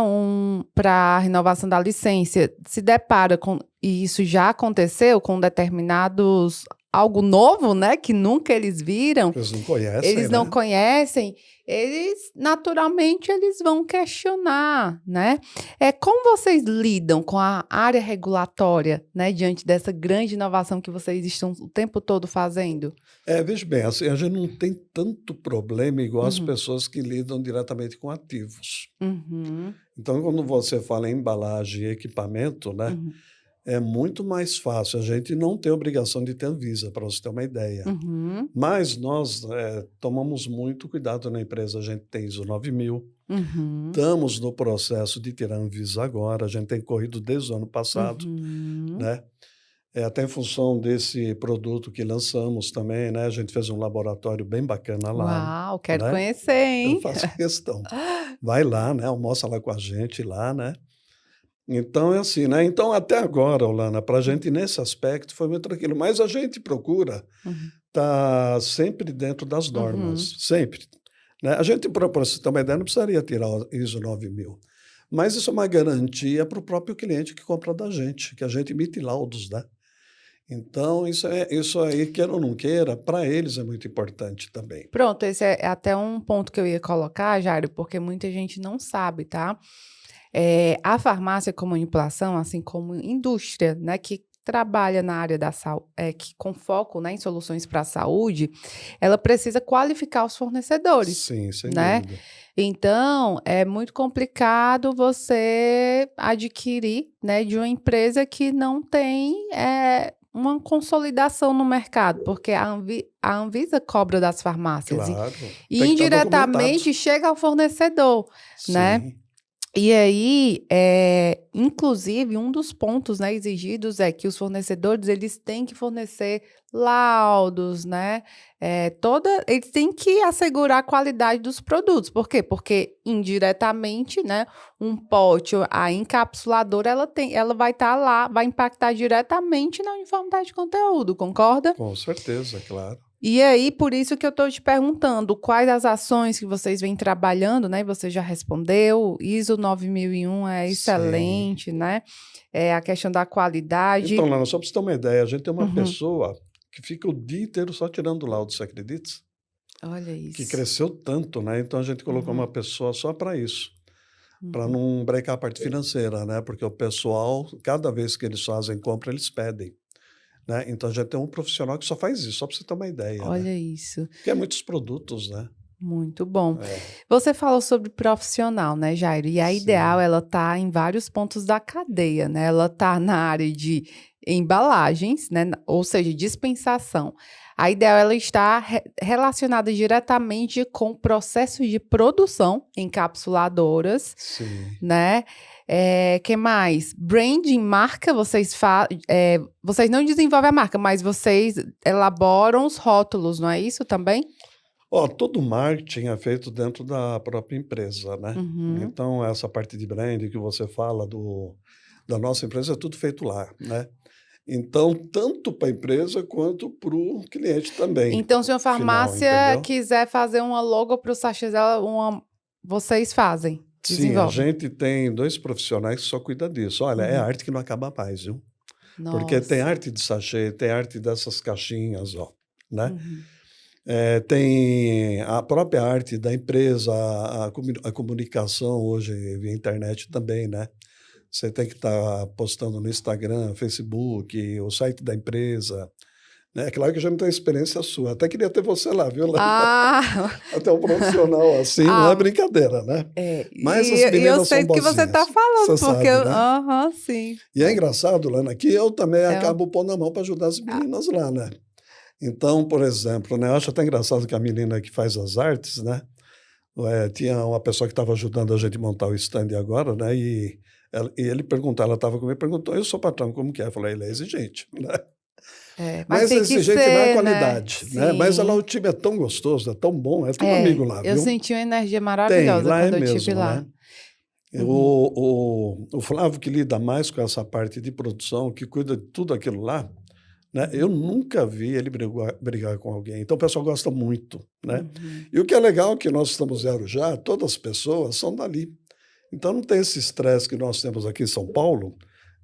para a renovação da licença, se depara com, e isso já aconteceu com determinados, algo novo, né, que nunca eles viram, eles não conhecem, eles não né. conhecem, eles naturalmente eles vão questionar, né? Como vocês lidam com a área regulatória, né, diante dessa grande inovação que vocês estão o tempo todo fazendo? Veja bem, assim, a gente não tem tanto problema igual as Uhum, pessoas que lidam diretamente com ativos. uhum, Então, quando você fala em embalagem e equipamento, né, uhum, é muito mais fácil. A gente não tem obrigação de ter Anvisa, para você ter uma ideia. uhum, Mas nós, tomamos muito cuidado na empresa. A gente tem ISO 9000, uhum, estamos no processo de tirar a Anvisa agora, a gente tem corrido desde o ano passado, uhum. né. Até em função desse produto que lançamos também, né? A gente fez um laboratório bem bacana lá, Uau, quero né? conhecer, Eu hein? faço questão. Vai lá, né? Almoça lá com a gente lá, né? Então é assim, né? Então até agora, Olana, para a gente nesse aspecto foi muito tranquilo. Mas a gente procura Uhum. estar sempre dentro das Uhum. normas, sempre. Né? A gente, para você ter uma ideia, não precisaria tirar o ISO 9000. Mas isso é uma garantia para o próprio cliente que compra da gente, que a gente emite laudos, né? Então, isso aí, queira ou não queira, para eles é muito importante também. Pronto, esse é até um ponto que eu ia colocar, Jário, porque muita gente não sabe, tá? A farmácia como manipulação, assim como indústria, né, que trabalha na área da saúde, que com foco, né, em soluções para a saúde, ela precisa qualificar os fornecedores, Sim, sem né? dúvida. Então, é muito complicado você adquirir, né, de uma empresa que não tem uma consolidação no mercado, porque a Anvisa cobra das farmácias Claro, e tem que estar documentado. indiretamente chega ao fornecedor, né? Sim, E aí, inclusive, um dos pontos, né, exigidos é que os fornecedores eles têm que fornecer laudos, né? Eles têm que assegurar a qualidade dos produtos. Por quê? Porque indiretamente, né, um pote, a encapsuladora, ela vai estar lá, vai impactar diretamente na uniformidade de conteúdo, concorda? com certeza, claro. E aí, por isso que eu estou te perguntando, quais as ações que vocês vêm trabalhando, né? Você já respondeu, ISO 9001 é Sim. excelente, né? A questão da qualidade. Então, Lana, só para você ter uma ideia, a gente tem uma Uhum. pessoa que fica o dia inteiro só tirando laudo, você acredita? Olha Que isso. cresceu tanto, né? Então a gente colocou Uhum, uma pessoa só para isso, para uhum. não brecar a parte financeira, né? Porque o pessoal, cada vez que eles fazem compra, eles pedem, né? Então a gente tem um profissional que só faz isso, só para você ter uma ideia, né? Olha isso. Porque é muitos produtos, né? Muito bom. É, Você falou sobre profissional, né, Jairo? E a ideal, sim, ela tá em vários pontos da cadeia, né? Ela tá na área de embalagens, né? Ou seja, dispensação. A ideal, ela está relacionada diretamente com processos de produção, encapsuladoras, sim. né? Que mais? Branding, marca, vocês não desenvolvem a marca, mas vocês elaboram os rótulos, não é isso também? Ó, todo marketing é feito dentro da própria empresa, né? Uhum. Então, essa parte de branding que você fala da nossa empresa é tudo feito lá, né? Então, tanto para a empresa quanto para o cliente também, Então, se uma final, farmácia entendeu? quiser fazer uma logo para o sachê dela, vocês fazem, Sim, a desenvolvem. gente tem 2 profissionais que só cuida disso. Olha, é Uhum. arte que não acaba mais, viu? Porque tem Nossa. arte de sachê, tem arte dessas caixinhas, ó, né? Uhum. Tem a própria arte da empresa, a comunicação hoje via internet também, né? Você tem que estar postando no Instagram, Facebook, o site da empresa, né? É claro que eu já não tenho experiência sua, até queria ter você lá, viu, Lana? Ah, Até um profissional assim, não é ah, brincadeira, né? Mas as e eu meninas sei são do que você está boazinhas, falando, você porque sabe, né? aham, sim. E é engraçado, Lana, que eu também É, acabo pondo a mão para ajudar as ah, meninas lá, né? Então, por exemplo, né, eu acho até engraçado que a menina que faz as artes, né? Tinha uma pessoa que estava ajudando a gente montar o stand agora, né? E ele perguntou, ela estava comigo, perguntou, eu sou patrão, como que é? Eu falei, ele é exigente, né? mas Mas tem que exigente na ser, né? qualidade, né? Mas lá o Sim. time é tão gostoso, é tão bom, é tudo amigo lá, Eu viu? senti uma energia Tem, maravilhosa lá é quando eu estive mesmo, lá. né? Uhum. O Flávio, que lida mais com essa parte de produção, que cuida de tudo aquilo lá, né? Eu Uhum. nunca vi ele brigar com alguém. Então o pessoal gosta muito, né? Uhum. E o que é legal é que nós estamos em Arujá, todas as pessoas são dali. Então não tem esse estresse que nós temos aqui em São Paulo,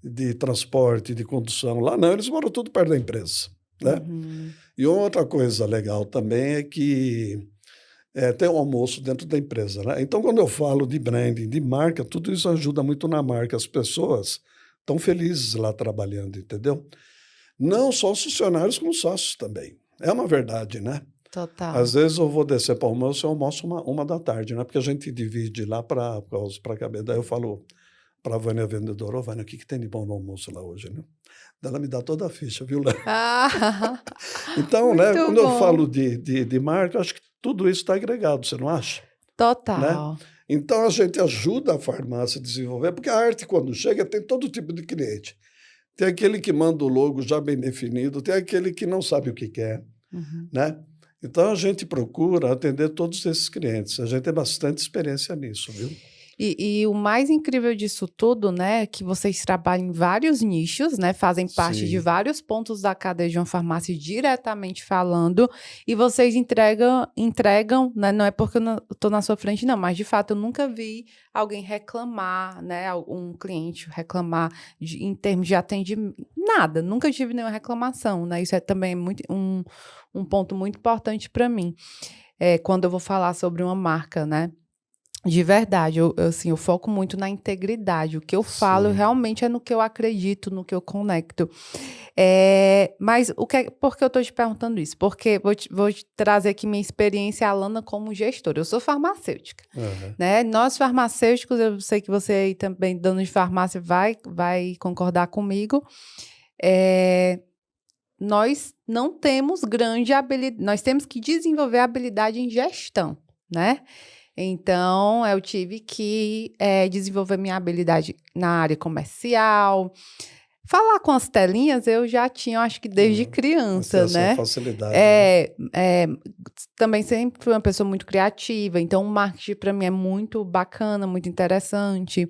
de transporte, de condução. Lá não, eles moram tudo perto da empresa, né? Uhum. E outra coisa legal também é que tem o almoço dentro da empresa, né? Então, quando eu falo de branding, de marca, tudo isso ajuda muito na marca. As pessoas estão felizes lá trabalhando, entendeu? Não só os funcionários, como os sócios também. É uma verdade, né? Às Total. vezes eu vou descer para o almoço, eu almoço uma da tarde, né? Porque a gente divide lá para caber. Daí eu falo para a Vânia, a vendedora, ô Vânia, o que, que tem de bom no almoço lá hoje, né? Daí ela me dá toda a ficha, viu, Léo? Ah, Então, né, muito quando eu bom. falo de marca, acho que tudo isso está agregado, você não acha? Né? Total. Então a gente ajuda a farmácia a desenvolver, porque a arte, quando chega, tem todo tipo de cliente. Tem aquele que manda o logo já bem definido, tem aquele que não sabe o que quer, né? Então, a gente procura atender todos esses clientes. A gente tem bastante experiência nisso, viu? E o mais incrível disso tudo, né, é que vocês trabalham em vários nichos, né, fazem parte de Sim. vários pontos da cadeia de uma farmácia diretamente falando, e vocês entregam, né, não é porque eu estou na sua frente, não, mas de fato eu nunca vi alguém reclamar, né, um cliente reclamar em termos de atendimento, nada, nunca tive nenhuma reclamação, né, isso é também um ponto muito importante para mim, quando eu vou falar sobre uma marca, né. De verdade, assim, eu foco muito na integridade. O que eu falo Sim. realmente é no que eu acredito, no que eu conecto. Mas por que eu estou te perguntando isso? Porque vou te trazer aqui minha experiência, Alana, como gestora. Eu sou farmacêutica, Aham. né? Nós farmacêuticos, eu sei que você aí também, dono de farmácia, vai concordar comigo. Nós não temos grande habilidade, nós temos que desenvolver habilidade em gestão, né? Então, eu tive que desenvolver minha habilidade na área comercial. Falar com as telinhas eu já tinha, acho que desde Mas tem criança, essa né? facilidade, né? Também sempre fui uma pessoa muito criativa, então o marketing para mim é muito bacana, muito interessante.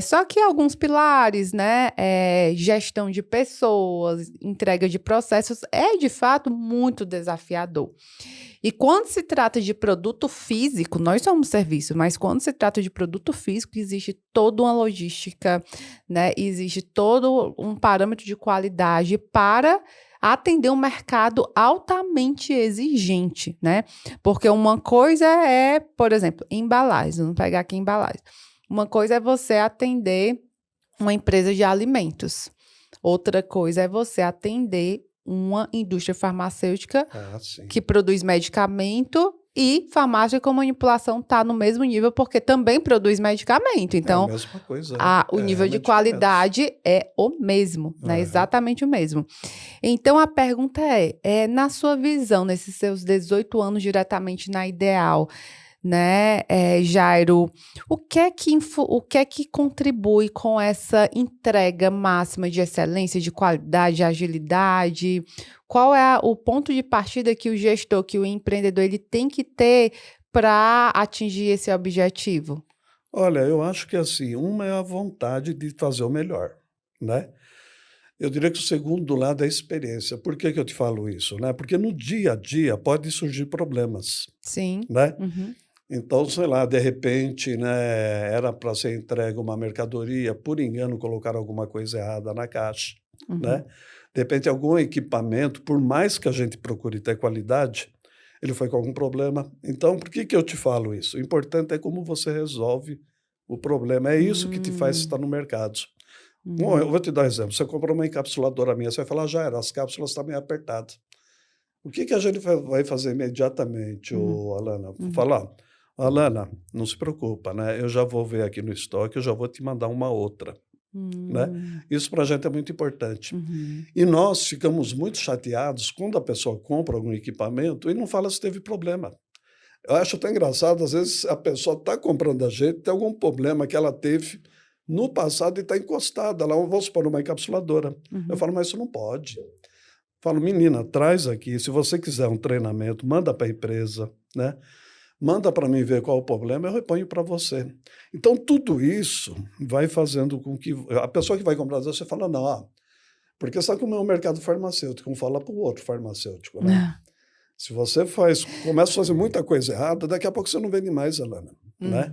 Só que alguns pilares, né? Gestão de pessoas, entrega de processos, é de fato muito desafiador. E quando se trata de produto físico, nós somos serviço, mas quando se trata de produto físico, existe toda uma logística, né? Existe todo um parâmetro de qualidade para atender um mercado altamente exigente, né? Porque uma coisa é, por exemplo, embalagens. Vamos pegar aqui embalagens. Uma coisa é você atender uma empresa de alimentos. Outra coisa é você atender uma indústria farmacêutica que produz medicamento, e farmácia com manipulação está no mesmo nível, porque também produz medicamento. Então, é a mesma coisa. o nível de qualidade é o mesmo, né? Exatamente o mesmo. Então, a pergunta na sua visão, nesses seus 18 anos diretamente na Ideal, né, Jairo, o que é que contribui com essa entrega máxima de excelência, de qualidade, de agilidade? Qual é o ponto de partida que o gestor, que o empreendedor, ele tem que ter para atingir esse objetivo? Olha, eu acho que assim, uma é a vontade de fazer o melhor, né? Eu diria que o segundo do lado é a experiência. Por que que eu te falo isso, né? Porque no dia a dia pode surgir problemas, Sim. né? Uhum. Então, sei lá, de repente, né, era para ser entregue uma mercadoria, por engano colocaram alguma coisa errada na caixa, né? De repente, algum equipamento, por mais que a gente procure ter qualidade, ele foi com algum problema. Então, por que que eu te falo isso? O importante é como você resolve o problema. É isso que te faz estar no mercado. Bom, eu vou te dar um exemplo. Você comprou uma encapsuladora minha, você vai falar, já era, as cápsulas estão meio apertadas. O que que a gente vai fazer imediatamente, Alana? Falar, Alana, não se preocupa, né? Eu já vou ver aqui no estoque, eu já vou te mandar uma outra, né? Isso para a gente é muito importante. E nós ficamos muito chateados quando a pessoa compra algum equipamento e não fala se teve problema. Eu acho até engraçado, às vezes a pessoa está comprando a gente, tem algum problema que ela teve no passado e está encostada lá, vamos supor, uma encapsuladora. Eu falo, mas isso não pode. Falo, menina, traz aqui, se você quiser um treinamento, manda para a empresa, né? Manda para mim ver qual o problema, eu reponho para você. Então, tudo isso vai fazendo com que a pessoa que vai comprar, você fala, não, porque sabe como é o mercado farmacêutico, um fala para o outro farmacêutico, né? Se você começa a fazer muita coisa errada, daqui a pouco você não vende mais, Alana, né?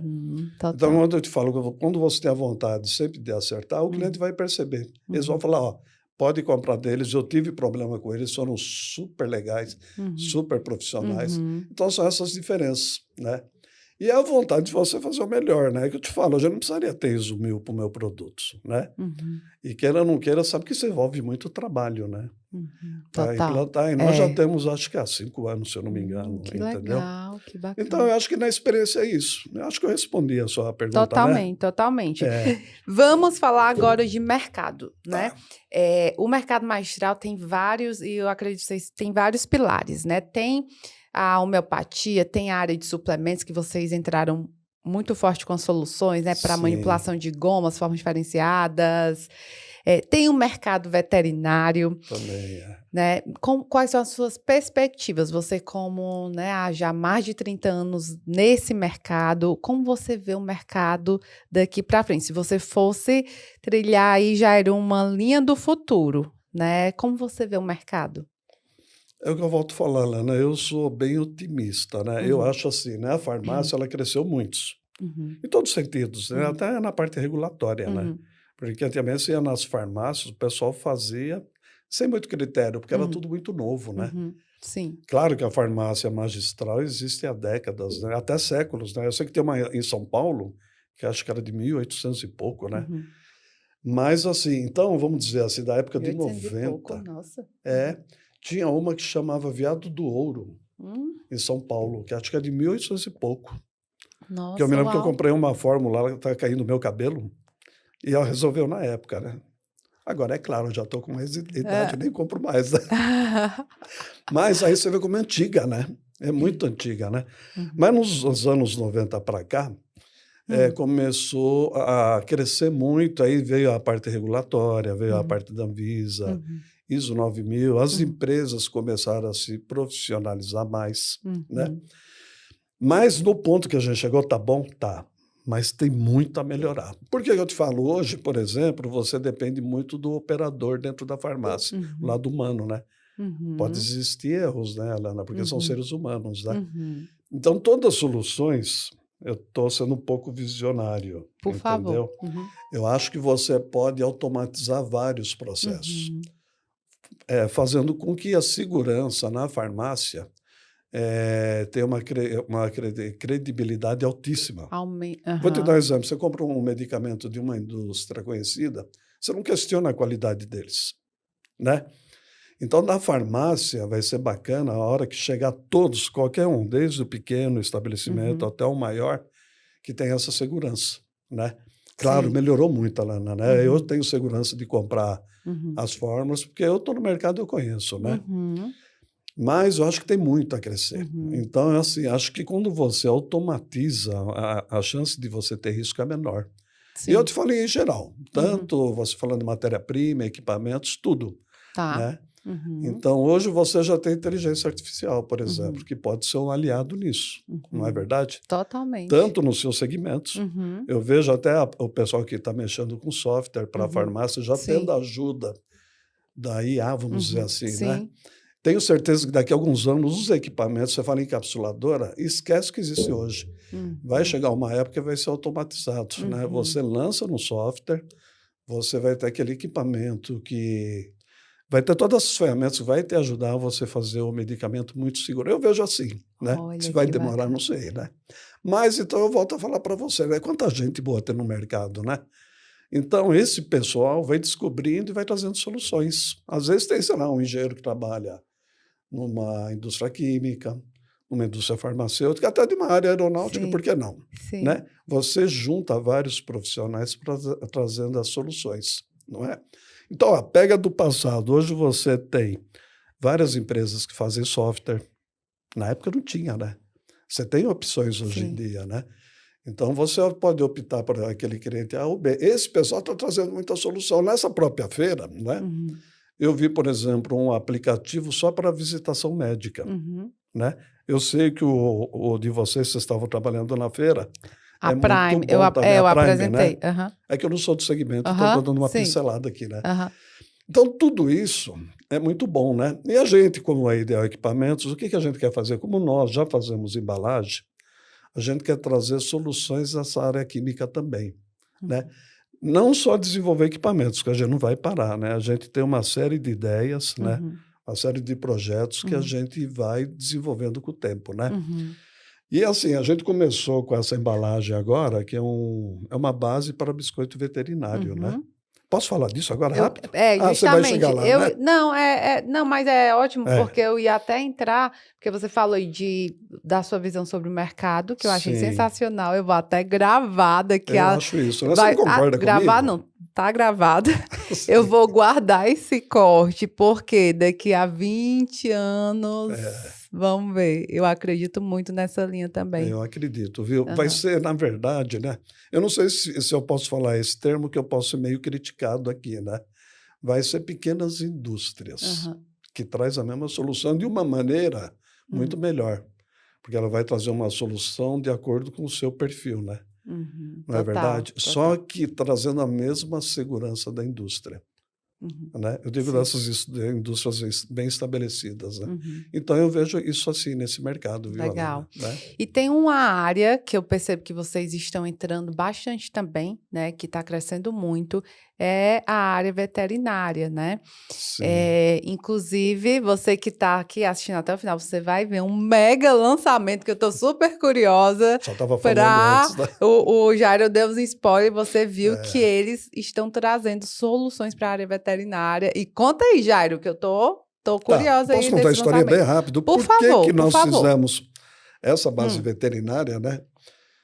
Então, quando eu te falo, quando você tem a vontade sempre de acertar, o cliente vai perceber. Eles vão falar, pode comprar deles, eu tive problema com eles, foram super legais, super profissionais. Então, são essas diferenças, né? E é a vontade de você fazer o melhor, né? Que eu te falo, eu já não precisaria ter ISO 1000 para o meu produto, né? E queira ou não queira, sabe que isso envolve muito trabalho, né? Para implantar. E nós já temos, acho que há 5 anos, se eu não me engano, Que entendeu? legal, que bacana. Então, eu acho que na experiência é isso. Eu acho que eu respondi a sua pergunta, Totalmente, né? totalmente. Vamos falar agora de mercado, né? O mercado magistral tem vários, e eu acredito que vocês têm vários pilares, né? Tem a homeopatia, tem a área de suplementos, que vocês entraram muito forte com soluções, né? Para manipulação de gomas, formas diferenciadas. Tem um mercado veterinário. Também é. Né? Quais são as suas perspectivas? Você como, né, há já mais de 30 anos nesse mercado, como você vê o mercado daqui para frente? Se você fosse trilhar aí, já era uma linha do futuro, né? Como você vê o mercado? É o que eu volto falando, né? Eu sou bem otimista, né? Eu acho assim, né? A farmácia, ela cresceu muito, Uhum. em todos os sentidos, né? Uhum. Até na parte regulatória, né? Uhum. Porque antigamente você ia nas farmácias, o pessoal fazia sem muito critério, porque era Uhum. tudo muito novo, né? Uhum. Sim. Claro que a farmácia magistral existe há décadas, né? Até séculos, né? Eu sei que tem uma em São Paulo, que acho que era de 1800 e pouco, né? Uhum. Mas assim, então, vamos dizer assim, da época de 1800 e pouco, 90, nossa. tinha uma que chamava Veado do Ouro, Hum, em São Paulo, que acho que é de 1800 e pouco. Que eu me nossa, lembro que eu uau. comprei uma fórmula, ela tá caindo no meu cabelo, e ela resolveu na época, né? Agora, é claro, eu já estou com mais idade, eu nem compro mais, né? Mas aí você vê como é antiga, né? É muito antiga, né? Uhum. Mas nos anos 90 para cá, começou a crescer muito, aí veio a parte regulatória, veio a Uhum. parte da Anvisa, Uhum. ISO 9000, as Uhum. empresas começaram a se profissionalizar mais, né? Uhum. Mas no ponto que a gente chegou, tá bom? Tá. Mas tem muito a melhorar. Por que eu te falo? Hoje, por exemplo, você depende muito do operador dentro da farmácia, o Uhum. lado humano, né? Pode Uhum. existir erros, né, Alana? Porque são Uhum. seres humanos, né? Uhum. Então, todas as soluções, eu estou sendo um pouco visionário, Por favor. entendeu? Uhum. Eu acho que você pode automatizar vários processos, Uhum. fazendo com que a segurança na farmácia tenha uma credibilidade altíssima. Vou te dar um Aham. exemplo: você compra um medicamento de uma indústria conhecida, você não questiona a qualidade deles, né? Então, na farmácia, vai ser bacana a hora que chegar todos, qualquer um, desde o pequeno estabelecimento Uhum. até o maior, que tenha essa segurança, né? Claro, Sim. melhorou muito, Alana, né? Eu Uhum. tenho segurança de comprar Uhum. as fórmulas, porque eu estou no mercado e eu conheço, né? Uhum. Mas eu acho que tem muito a crescer. Uhum. Então, é assim, acho que quando você automatiza, a chance de você ter risco é menor. E eu Sim. te falei em geral, Uhum. tanto você falando de matéria-prima, equipamentos, tudo, Tá. né? Uhum. Então, hoje você já tem inteligência artificial, por exemplo, Uhum. que pode ser um aliado nisso, não é Uhum. verdade? Totalmente. Tanto nos seus segmentos, Uhum. eu vejo até o pessoal que está mexendo com software para a Uhum. farmácia já tendo Sim. a ajuda da IA, vamos dizer Uhum. assim, né? Sim. Tenho certeza que daqui a alguns anos os equipamentos, você fala em encapsuladora, esquece que existe hoje. Vai Uhum. chegar uma época que vai ser automatizado, né? Uhum. Você lança no software, você vai ter aquele equipamento que vai ter todas as ferramentas que vai te ajudar a você fazer o medicamento muito seguro. Eu vejo assim, né? Se Olha vai que demorar, não bacana. sei, né? Mas então eu volto a falar para você, né? Quanta gente boa tem no mercado, né? Então esse pessoal vai descobrindo e vai trazendo soluções. Às vezes tem, sei lá, um engenheiro que trabalha numa indústria química, numa indústria farmacêutica, até de uma área aeronáutica, por Sim. que não? Sim. Né? Você junta vários profissionais trazendo as soluções, não é? Então, ó, pega do passado. Hoje você tem várias empresas que fazem software. Na época não tinha, né? Você tem opções hoje em Sim. dia, né? Então você pode optar por aquele cliente A ou B. Esse pessoal está trazendo muita solução. Nessa própria feira, né? Uhum. Eu vi, por exemplo, um aplicativo só para visitação médica, Uhum. né? Eu sei que o de vocês estavam trabalhando na feira, A é muito Prime, eu, bom também, a eu Prime, né? apresentei. Aham. É que eu não sou do segmento, então estou Aham. dando uma Sim. pincelada aqui, né? Aham. Então, tudo isso é muito bom, né? E a gente, como a Ideal Equipamentos, o que a gente quer fazer? Como nós já fazemos embalagem, a gente quer trazer soluções nessa área química também, né? Uhum. Não só desenvolver equipamentos, que a gente não vai parar, né? A gente tem uma série de ideias, né? Uhum. Uma série de projetos que a Uhum. gente vai desenvolvendo com o tempo, né? Uhum. E assim, a gente começou com essa embalagem agora, que é uma base para biscoito veterinário, né? Uhum. Posso falar disso agora rápido? Ah, você vai chegar Justamente, lá, né? não, não, mas é ótimo, É, porque eu ia até entrar, porque você falou aí da sua visão sobre o mercado, que eu achei sim, sensacional, eu vou até gravada, que eu acho isso, né? Você não concorda gravar comigo? não, tá gravado, eu Sim, vou guardar esse corte, porque daqui a 20 anos, é, vamos ver, eu acredito muito nessa linha também. eu acredito, viu? Vai Aham. ser, na verdade, né? Eu não sei se eu posso falar esse termo, que eu posso ser meio criticado aqui, né? vai ser pequenas indústrias que traz a mesma solução de uma maneira muito melhor, porque ela vai trazer uma solução de acordo com o seu perfil, né? Não é verdade? Só que trazendo a mesma segurança da indústria. Né? Eu digo dessas indústrias bem estabelecidas. Né? Então, eu vejo isso assim nesse mercado. Viu, legal. Alana? Né? E tem uma área que eu percebo que vocês estão entrando bastante também, né? Que está crescendo muito, é a área veterinária, né? Sim. Inclusive, você que está aqui assistindo até o final, você vai ver um mega lançamento que eu estou super curiosa. Só estava falando antes, né? O Jairo deu um spoiler, você viu que eles estão trazendo soluções para a área veterinária. E conta aí, Jairo, que eu tô curiosa aí. Posso contar a história bem rápido? Por favor, que nós por favor. fizemos essa base veterinária, né?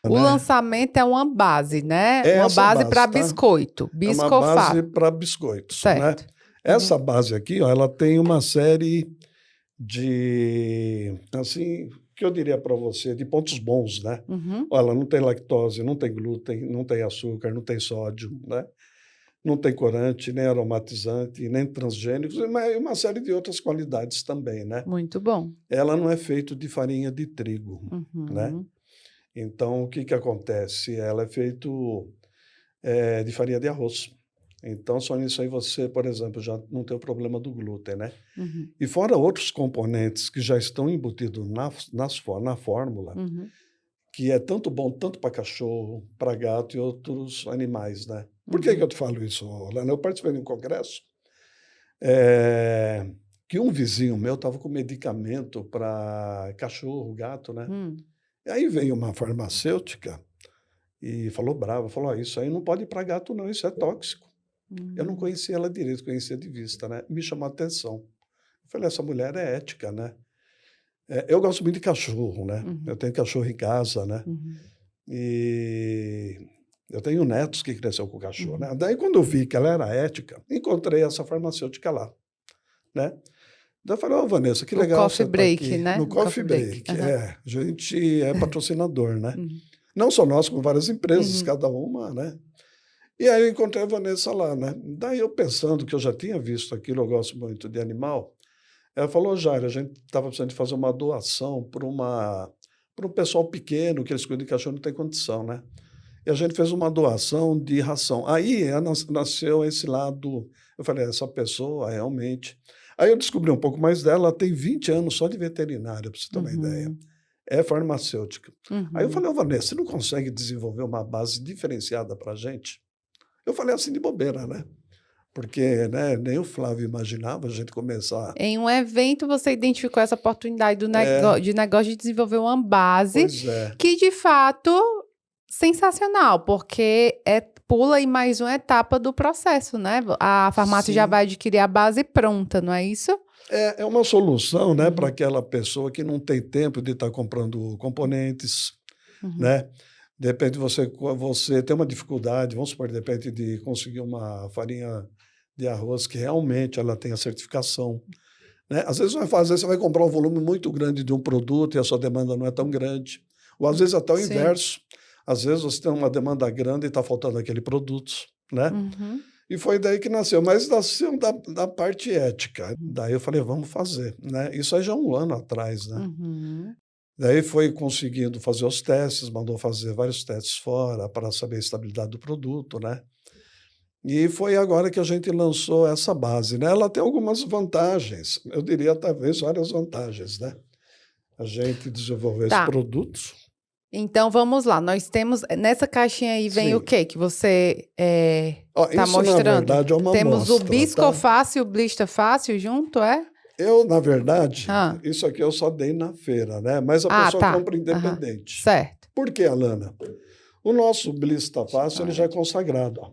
O lançamento é uma base, né? É uma base para tá? biscoito. É uma base para biscoitos, certo. Né? Essa base aqui, ó, ela tem uma série de, assim, que eu diria para você, de pontos bons, né? Ela não tem lactose, não tem glúten, não tem açúcar, não tem sódio, né? Não tem corante, nem aromatizante, nem transgênicos, mas uma série de outras qualidades também, né? Muito bom. Ela não é feita de farinha de trigo, né? Então, o que acontece? Ela é feita de farinha de arroz. Então, só nisso aí você, por exemplo, já não tem o problema do glúten, né? E fora outros componentes que já estão embutidos na fórmula, que é tanto bom tanto para cachorro, para gato e outros animais, né? Por que eu te falo isso, Lana? Eu participei de um congresso que um vizinho meu estava com medicamento para cachorro, gato, né? E aí veio uma farmacêutica e falou brava, falou, isso aí não pode ir para gato não, isso é tóxico. Eu não conhecia ela direito, conhecia de vista, né? Me chamou a atenção. Eu falei, essa mulher é ética, né? Eu gosto muito de cachorro, né? Eu tenho cachorro em casa, né? E eu tenho netos que cresceram com cachorro, né? Daí, quando eu vi que ela era ética, encontrei essa farmacêutica lá, né? Daí eu falei, ô, Vanessa, que legal você tá aqui. Né? No Coffee Break, a gente é patrocinador, né? Não só nós, como várias empresas, cada uma, né? E aí eu encontrei a Vanessa lá, né? Daí eu pensando que eu já tinha visto aquilo, eu gosto muito de animal, ela falou, Jair, a gente estava precisando de fazer uma doação para um pessoal pequeno, que eles cuidam de cachorro, não tem condição, né? E a gente fez uma doação de ração. Aí nasceu esse lado, eu falei, essa pessoa realmente... Aí eu descobri um pouco mais dela, ela tem 20 anos só de veterinária, para você ter uma ideia. É farmacêutica. Aí eu falei, ô, Vanessa, você não consegue desenvolver uma base diferenciada para a gente? Eu falei assim de bobeira, né? Porque nem o Flávio imaginava a gente começar... Em um evento, você identificou essa oportunidade de negócio de desenvolver uma base que, de fato, sensacional, porque pula em mais uma etapa do processo, né? A farmácia já vai adquirir a base pronta, não é isso? É uma solução, né, para aquela pessoa que não tem tempo de estar comprando componentes, né? De repente você tem uma dificuldade, vamos supor, de repente, de conseguir uma farinha de arroz que realmente ela tem a certificação. Né? Às vezes você vai comprar um volume muito grande de um produto e a sua demanda não é tão grande. Ou às vezes até o inverso. Às vezes você tem uma demanda grande e está faltando aquele produto. Né? E foi daí que nasceu. Mas nasceu da parte ética. Daí eu falei, vamos fazer. Né? Isso aí já 1 ano atrás. Né? Daí foi conseguindo fazer os testes, mandou fazer vários testes fora para saber a estabilidade do produto, né? E foi agora que a gente lançou essa base, né? Ela tem algumas vantagens, eu diria talvez várias vantagens, né? A gente desenvolveu esse produto. Então, vamos lá. Nós temos... Nessa caixinha aí vem o quê que você está mostrando? Na verdade, é uma Temos amostra, o Biscofácil e o Blister Fácil junto, Eu, na verdade, isso aqui eu só dei na feira, né? Mas a pessoa compra independente. Certo. Por quê, Alana? O nosso Blister Fácil ele já é consagrado. Ó.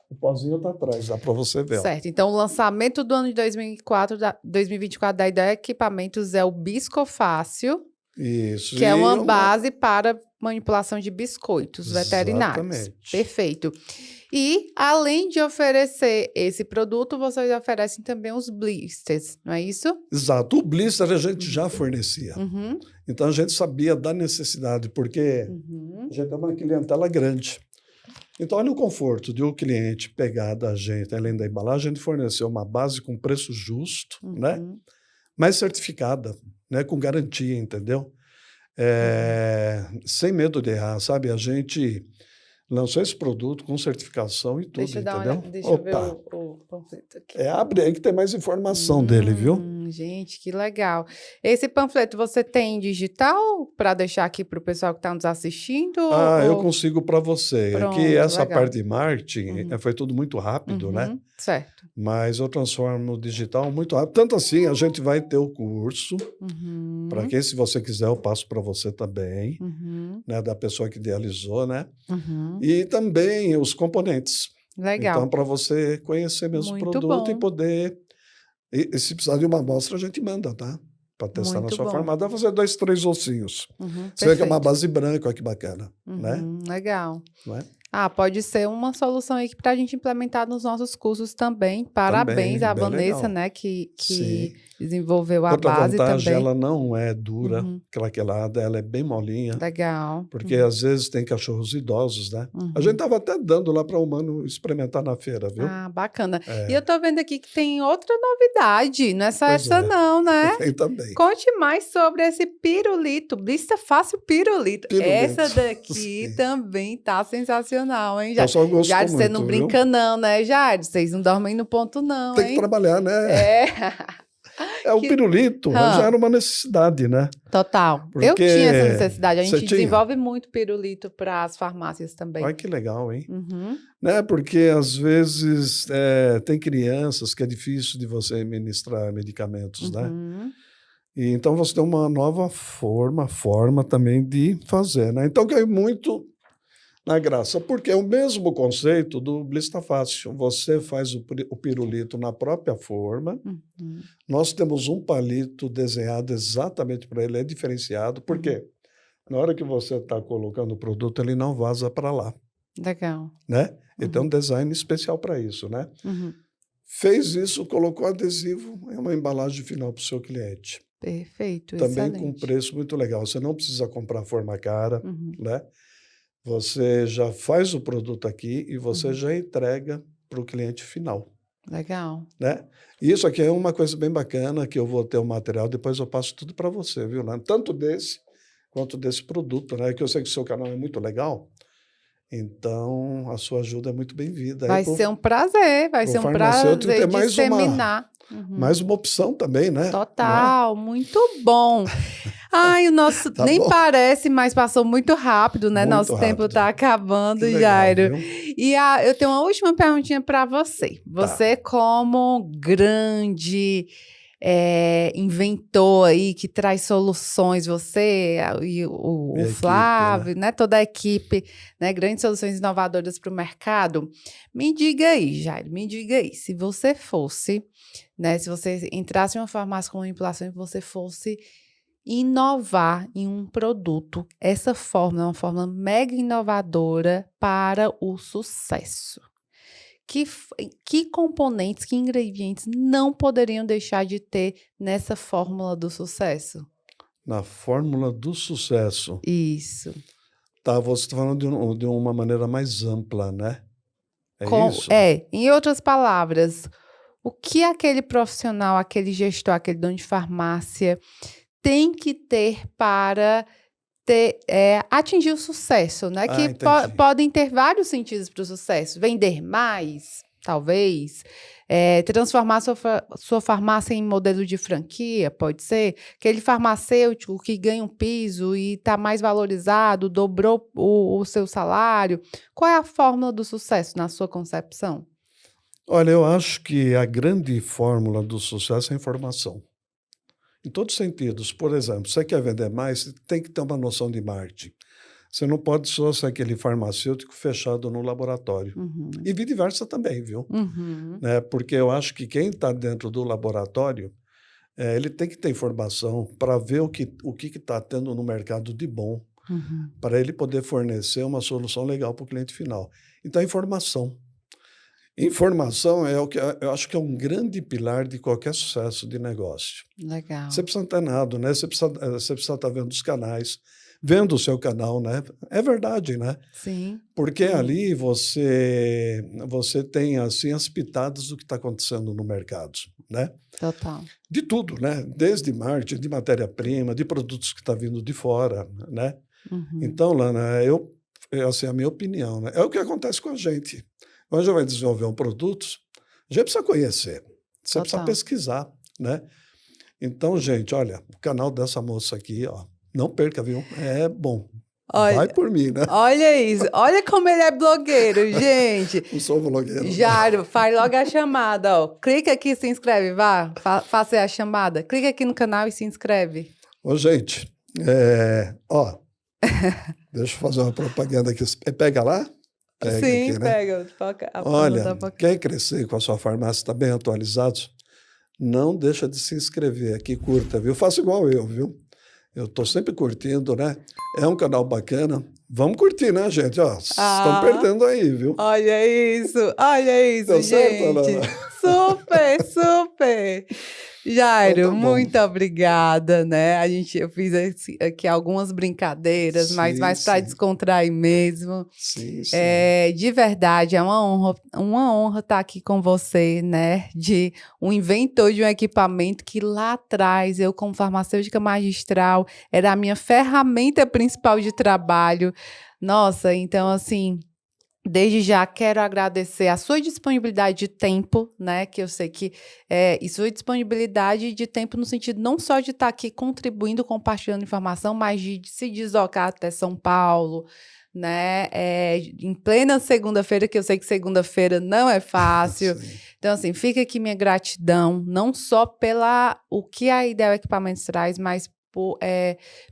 O pozinho está atrás, dá para você ver. Certo. Então, o lançamento do ano de 2024 da Ideia Equipamentos é o Biscofácil. Isso. Que é uma base para manipulação de biscoitos veterinários. Exatamente. Perfeito. E, além de oferecer esse produto, vocês oferecem também os blisters, não é isso? Exato. O blister a gente já fornecia. Então, a gente sabia da necessidade, porque a gente é uma clientela grande. Então, olha o conforto de o cliente pegar da gente, além da embalagem, a gente fornecer uma base com preço justo, né? Uhum. Mais certificada, né? Com garantia, entendeu? Uhum. Sem medo de errar, sabe? A gente lançou esse produto com certificação e tudo, Deixa eu dar uma olhada, entendeu? deixa eu ver Opa, o panfleto aqui. abre aí que tem mais informação dele, viu? Gente, que legal. Esse panfleto você tem digital para deixar aqui para o pessoal que está nos assistindo? Eu consigo para você. É que Pronto, essa legal. parte de marketing Uhum. foi tudo muito rápido, né? Certo. Mas eu transformo no digital muito rápido. Tanto assim, a gente vai ter o curso, para Uhum. quem, se você quiser, eu passo para você também, Uhum. né? Da pessoa que idealizou, né? Uhum. E também os componentes. Então, Legal. para você conhecer mesmo o Muito produto e bom. poder. E se precisar de uma amostra, a gente manda, tá? Para testar na Muito sua bom. farmácia. Dá pra fazer 2, 3 ossinhos. Você vê que é uma Perfeito. base branca, olha que bacana, né? Legal. Não é? Pode ser uma solução aí para a gente implementar nos nossos cursos também. Parabéns Também, à bem Vanessa, legal. né, que Sim. desenvolveu a Outra base vantagem, também. ela não é dura, Uhum. craquelada, ela é bem molinha, Legal. porque às vezes tem cachorros idosos, né? A gente estava até dando lá para o humano experimentar na feira, viu? Bacana. E eu É, tô vendo aqui que tem outra novidade, não é só pois essa é, não, né? tem também. Conte mais sobre esse pirulito, Blista Fácil Pirulito. Essa Pirulito. daqui Sim. também tá sensacional, hein, O Jair? pessoal gostou Jair, você não muito, viu? brinca não, né, Jair? Vocês não dormem no ponto não, Tem que hein? trabalhar, né? É. O Que... pirulito já Hã, era uma necessidade, né? total. Eu tinha essa Porque necessidade. A você gente tinha. desenvolve muito pirulito para as farmácias também. Olha que legal, hein? Uhum, Né? Porque às vezes tem crianças que é difícil de você ministrar medicamentos, né? uhum, E então você tem uma nova forma também de fazer, né? Então caiu muito na graça, porque é o mesmo conceito do Blista Fácil. Você faz o pirulito na própria forma. uhum. Nós temos um palito desenhado exatamente para ele, é diferenciado. Por quê? Na hora que você está colocando o produto, ele não vaza para lá, Legal. né? Ele tem um Uhum, design especial para isso, né? uhum. Fez isso, colocou adesivo, é uma embalagem final para o seu cliente. Perfeito, Também com um excelente. preço muito legal. Você não precisa comprar forma cara, Uhum, né? Você já faz o produto aqui e você uhum. já entrega para o cliente final, Legal. né? E isso aqui é uma coisa bem bacana, que eu vou ter o material, depois eu passo tudo para você, viu, né? Tanto desse quanto desse produto, né? Que eu sei que o seu canal é muito legal, então a sua ajuda é muito bem-vinda aí Vai para ser um prazer, vai o ser um farmacêutico prazer ter disseminar. Uhum. mais uma opção também, né? Não é? Total, muito bom. Ai, o nosso Tá nem bom? parece, mas passou muito rápido, né? Muito Nosso tempo rápido. tá acabando, Que legal, Jairo. viu? E eu tenho uma última perguntinha para você. Tá. Você, como grande inventor aí que traz soluções, você e o Minha equipe, né? Flávio, né? Toda a equipe, né? Grandes soluções inovadoras para o mercado. Me diga aí, Jairo, me diga aí, se você fosse, né? Se você entrasse em uma farmácia com manipulação e você fosse inovar em um produto, essa fórmula é uma fórmula mega inovadora para o sucesso. Que componentes, que ingredientes não poderiam deixar de ter nessa fórmula do sucesso? Na fórmula do sucesso. Isso. Tá, você está falando de uma maneira mais ampla, né? É isso? Em outras palavras, o que aquele profissional, aquele gestor, aquele dono de farmácia tem que ter para atingir o sucesso, né? Ah, Que entendi. podem ter vários sentidos para o sucesso. Vender mais, talvez. Transformar sua farmácia em modelo de franquia, pode ser. Aquele farmacêutico que ganha um piso e está mais valorizado, dobrou o seu salário. Qual é a fórmula do sucesso na sua concepção? Olha, eu acho que a grande fórmula do sucesso é a informação. Em todos os sentidos. Por exemplo, você quer vender mais, você tem que ter uma noção de marketing. Você não pode só ser aquele farmacêutico fechado no laboratório. Uhum, E vice-versa também, viu? uhum, Né? Porque eu acho que quem está dentro do laboratório, ele tem que ter informação para ver o que está tendo no mercado de bom, uhum. para ele poder fornecer uma solução legal para o cliente final. Então, informação. Informação é o que eu acho que é um grande pilar de qualquer sucesso de negócio. Legal. Você precisa estar antenado, né? Você precisa estar vendo os canais, vendo o seu canal, né? É verdade, né? Sim. Porque ali você tem assim as pitadas do que está acontecendo no mercado, né? Total. De tudo, né? Desde marketing, de matéria-prima, de produtos que está vindo de fora, né? Uhum. Então, Lana, assim, a minha opinião, né? É o que acontece com a gente. Quando a gente vai desenvolver um produto, a gente precisa conhecer, você precisa Total. pesquisar, né? Então, gente, olha, o canal dessa moça aqui, ó, não perca, viu? É bom. Vai Olha, por mim, né? olha isso. Olha como ele é blogueiro, gente. Não sou blogueiro, não. Jário, faz logo a chamada, ó. Clica aqui e se inscreve, vá. Faça a chamada. Clica aqui no canal e se inscreve. Ô, gente, ó, deixa eu fazer uma propaganda aqui. Pega lá? Pega Sim, aqui, né? pega. Olha, quer crescer com a sua farmácia, está bem atualizado? Não deixa de se inscrever aqui, curta, viu? Faça igual eu, viu? Eu estou sempre curtindo, né? É um canal bacana. Vamos curtir, né, gente? Ó, estão perdendo aí, viu? Olha isso, Deu certo, gente. Ana? Super, super. Jairo, Então tá bom. muito obrigada, né? Eu fiz aqui algumas brincadeiras, mas Sim, mais para sim. descontrair mesmo. Sim, sim. De verdade, é uma honra estar aqui com você, né? De um inventor de um equipamento que lá atrás, eu como farmacêutica magistral, era a minha ferramenta principal de trabalho. Nossa, então assim, desde já quero agradecer a sua disponibilidade de tempo, né? Que eu sei que e sua disponibilidade de tempo no sentido não só de estar aqui contribuindo, compartilhando informação, mas de se deslocar até São Paulo, né? Em plena segunda-feira, que eu sei que segunda-feira não é fácil. Sim. Então, assim, fica aqui minha gratidão, não só o que a Ideal Equipamentos traz, mas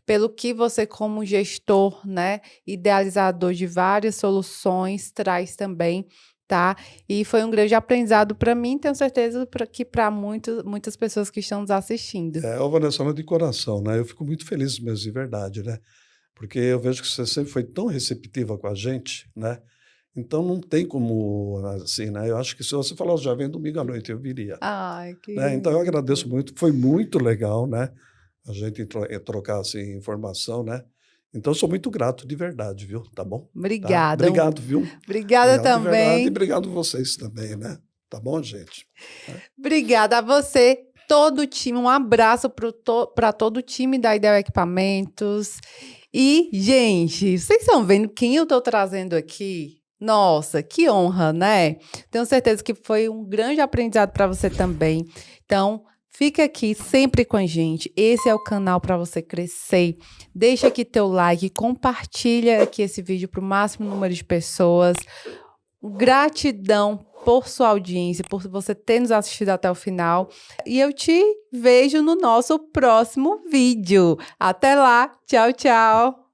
pelo que você, como gestor, né, idealizador de várias soluções, traz também, tá? E foi um grande aprendizado para mim, tenho certeza que para muitas pessoas que estão nos assistindo. Ô, Vanessa, de coração, né? Eu fico muito feliz mesmo, de verdade, né? Porque eu vejo que você sempre foi tão receptiva com a gente, né? Então não tem como, assim, né? Eu acho que se você falar, já vem domingo à noite, eu viria. Ai, que Né? Então eu agradeço muito, foi muito legal, né? A gente trocar assim, informação, né? Então, eu sou muito grato, de verdade, viu? Tá bom? Obrigada. Tá? Obrigado, viu? Obrigada Obrigado de verdade, também. e obrigado vocês também, né? Tá bom, gente? Obrigada a você, todo o time. Um abraço para todo o time da Ideal Equipamentos. E, gente, vocês estão vendo quem eu estou trazendo aqui? Nossa, que honra, né? Tenho certeza que foi um grande aprendizado para você também. Então, fica aqui sempre com a gente. Esse é o canal para você crescer. Deixa aqui teu like, compartilha aqui esse vídeo para o máximo número de pessoas. Gratidão por sua audiência, por você ter nos assistido até o final. E eu te vejo no nosso próximo vídeo. Até lá. Tchau, tchau.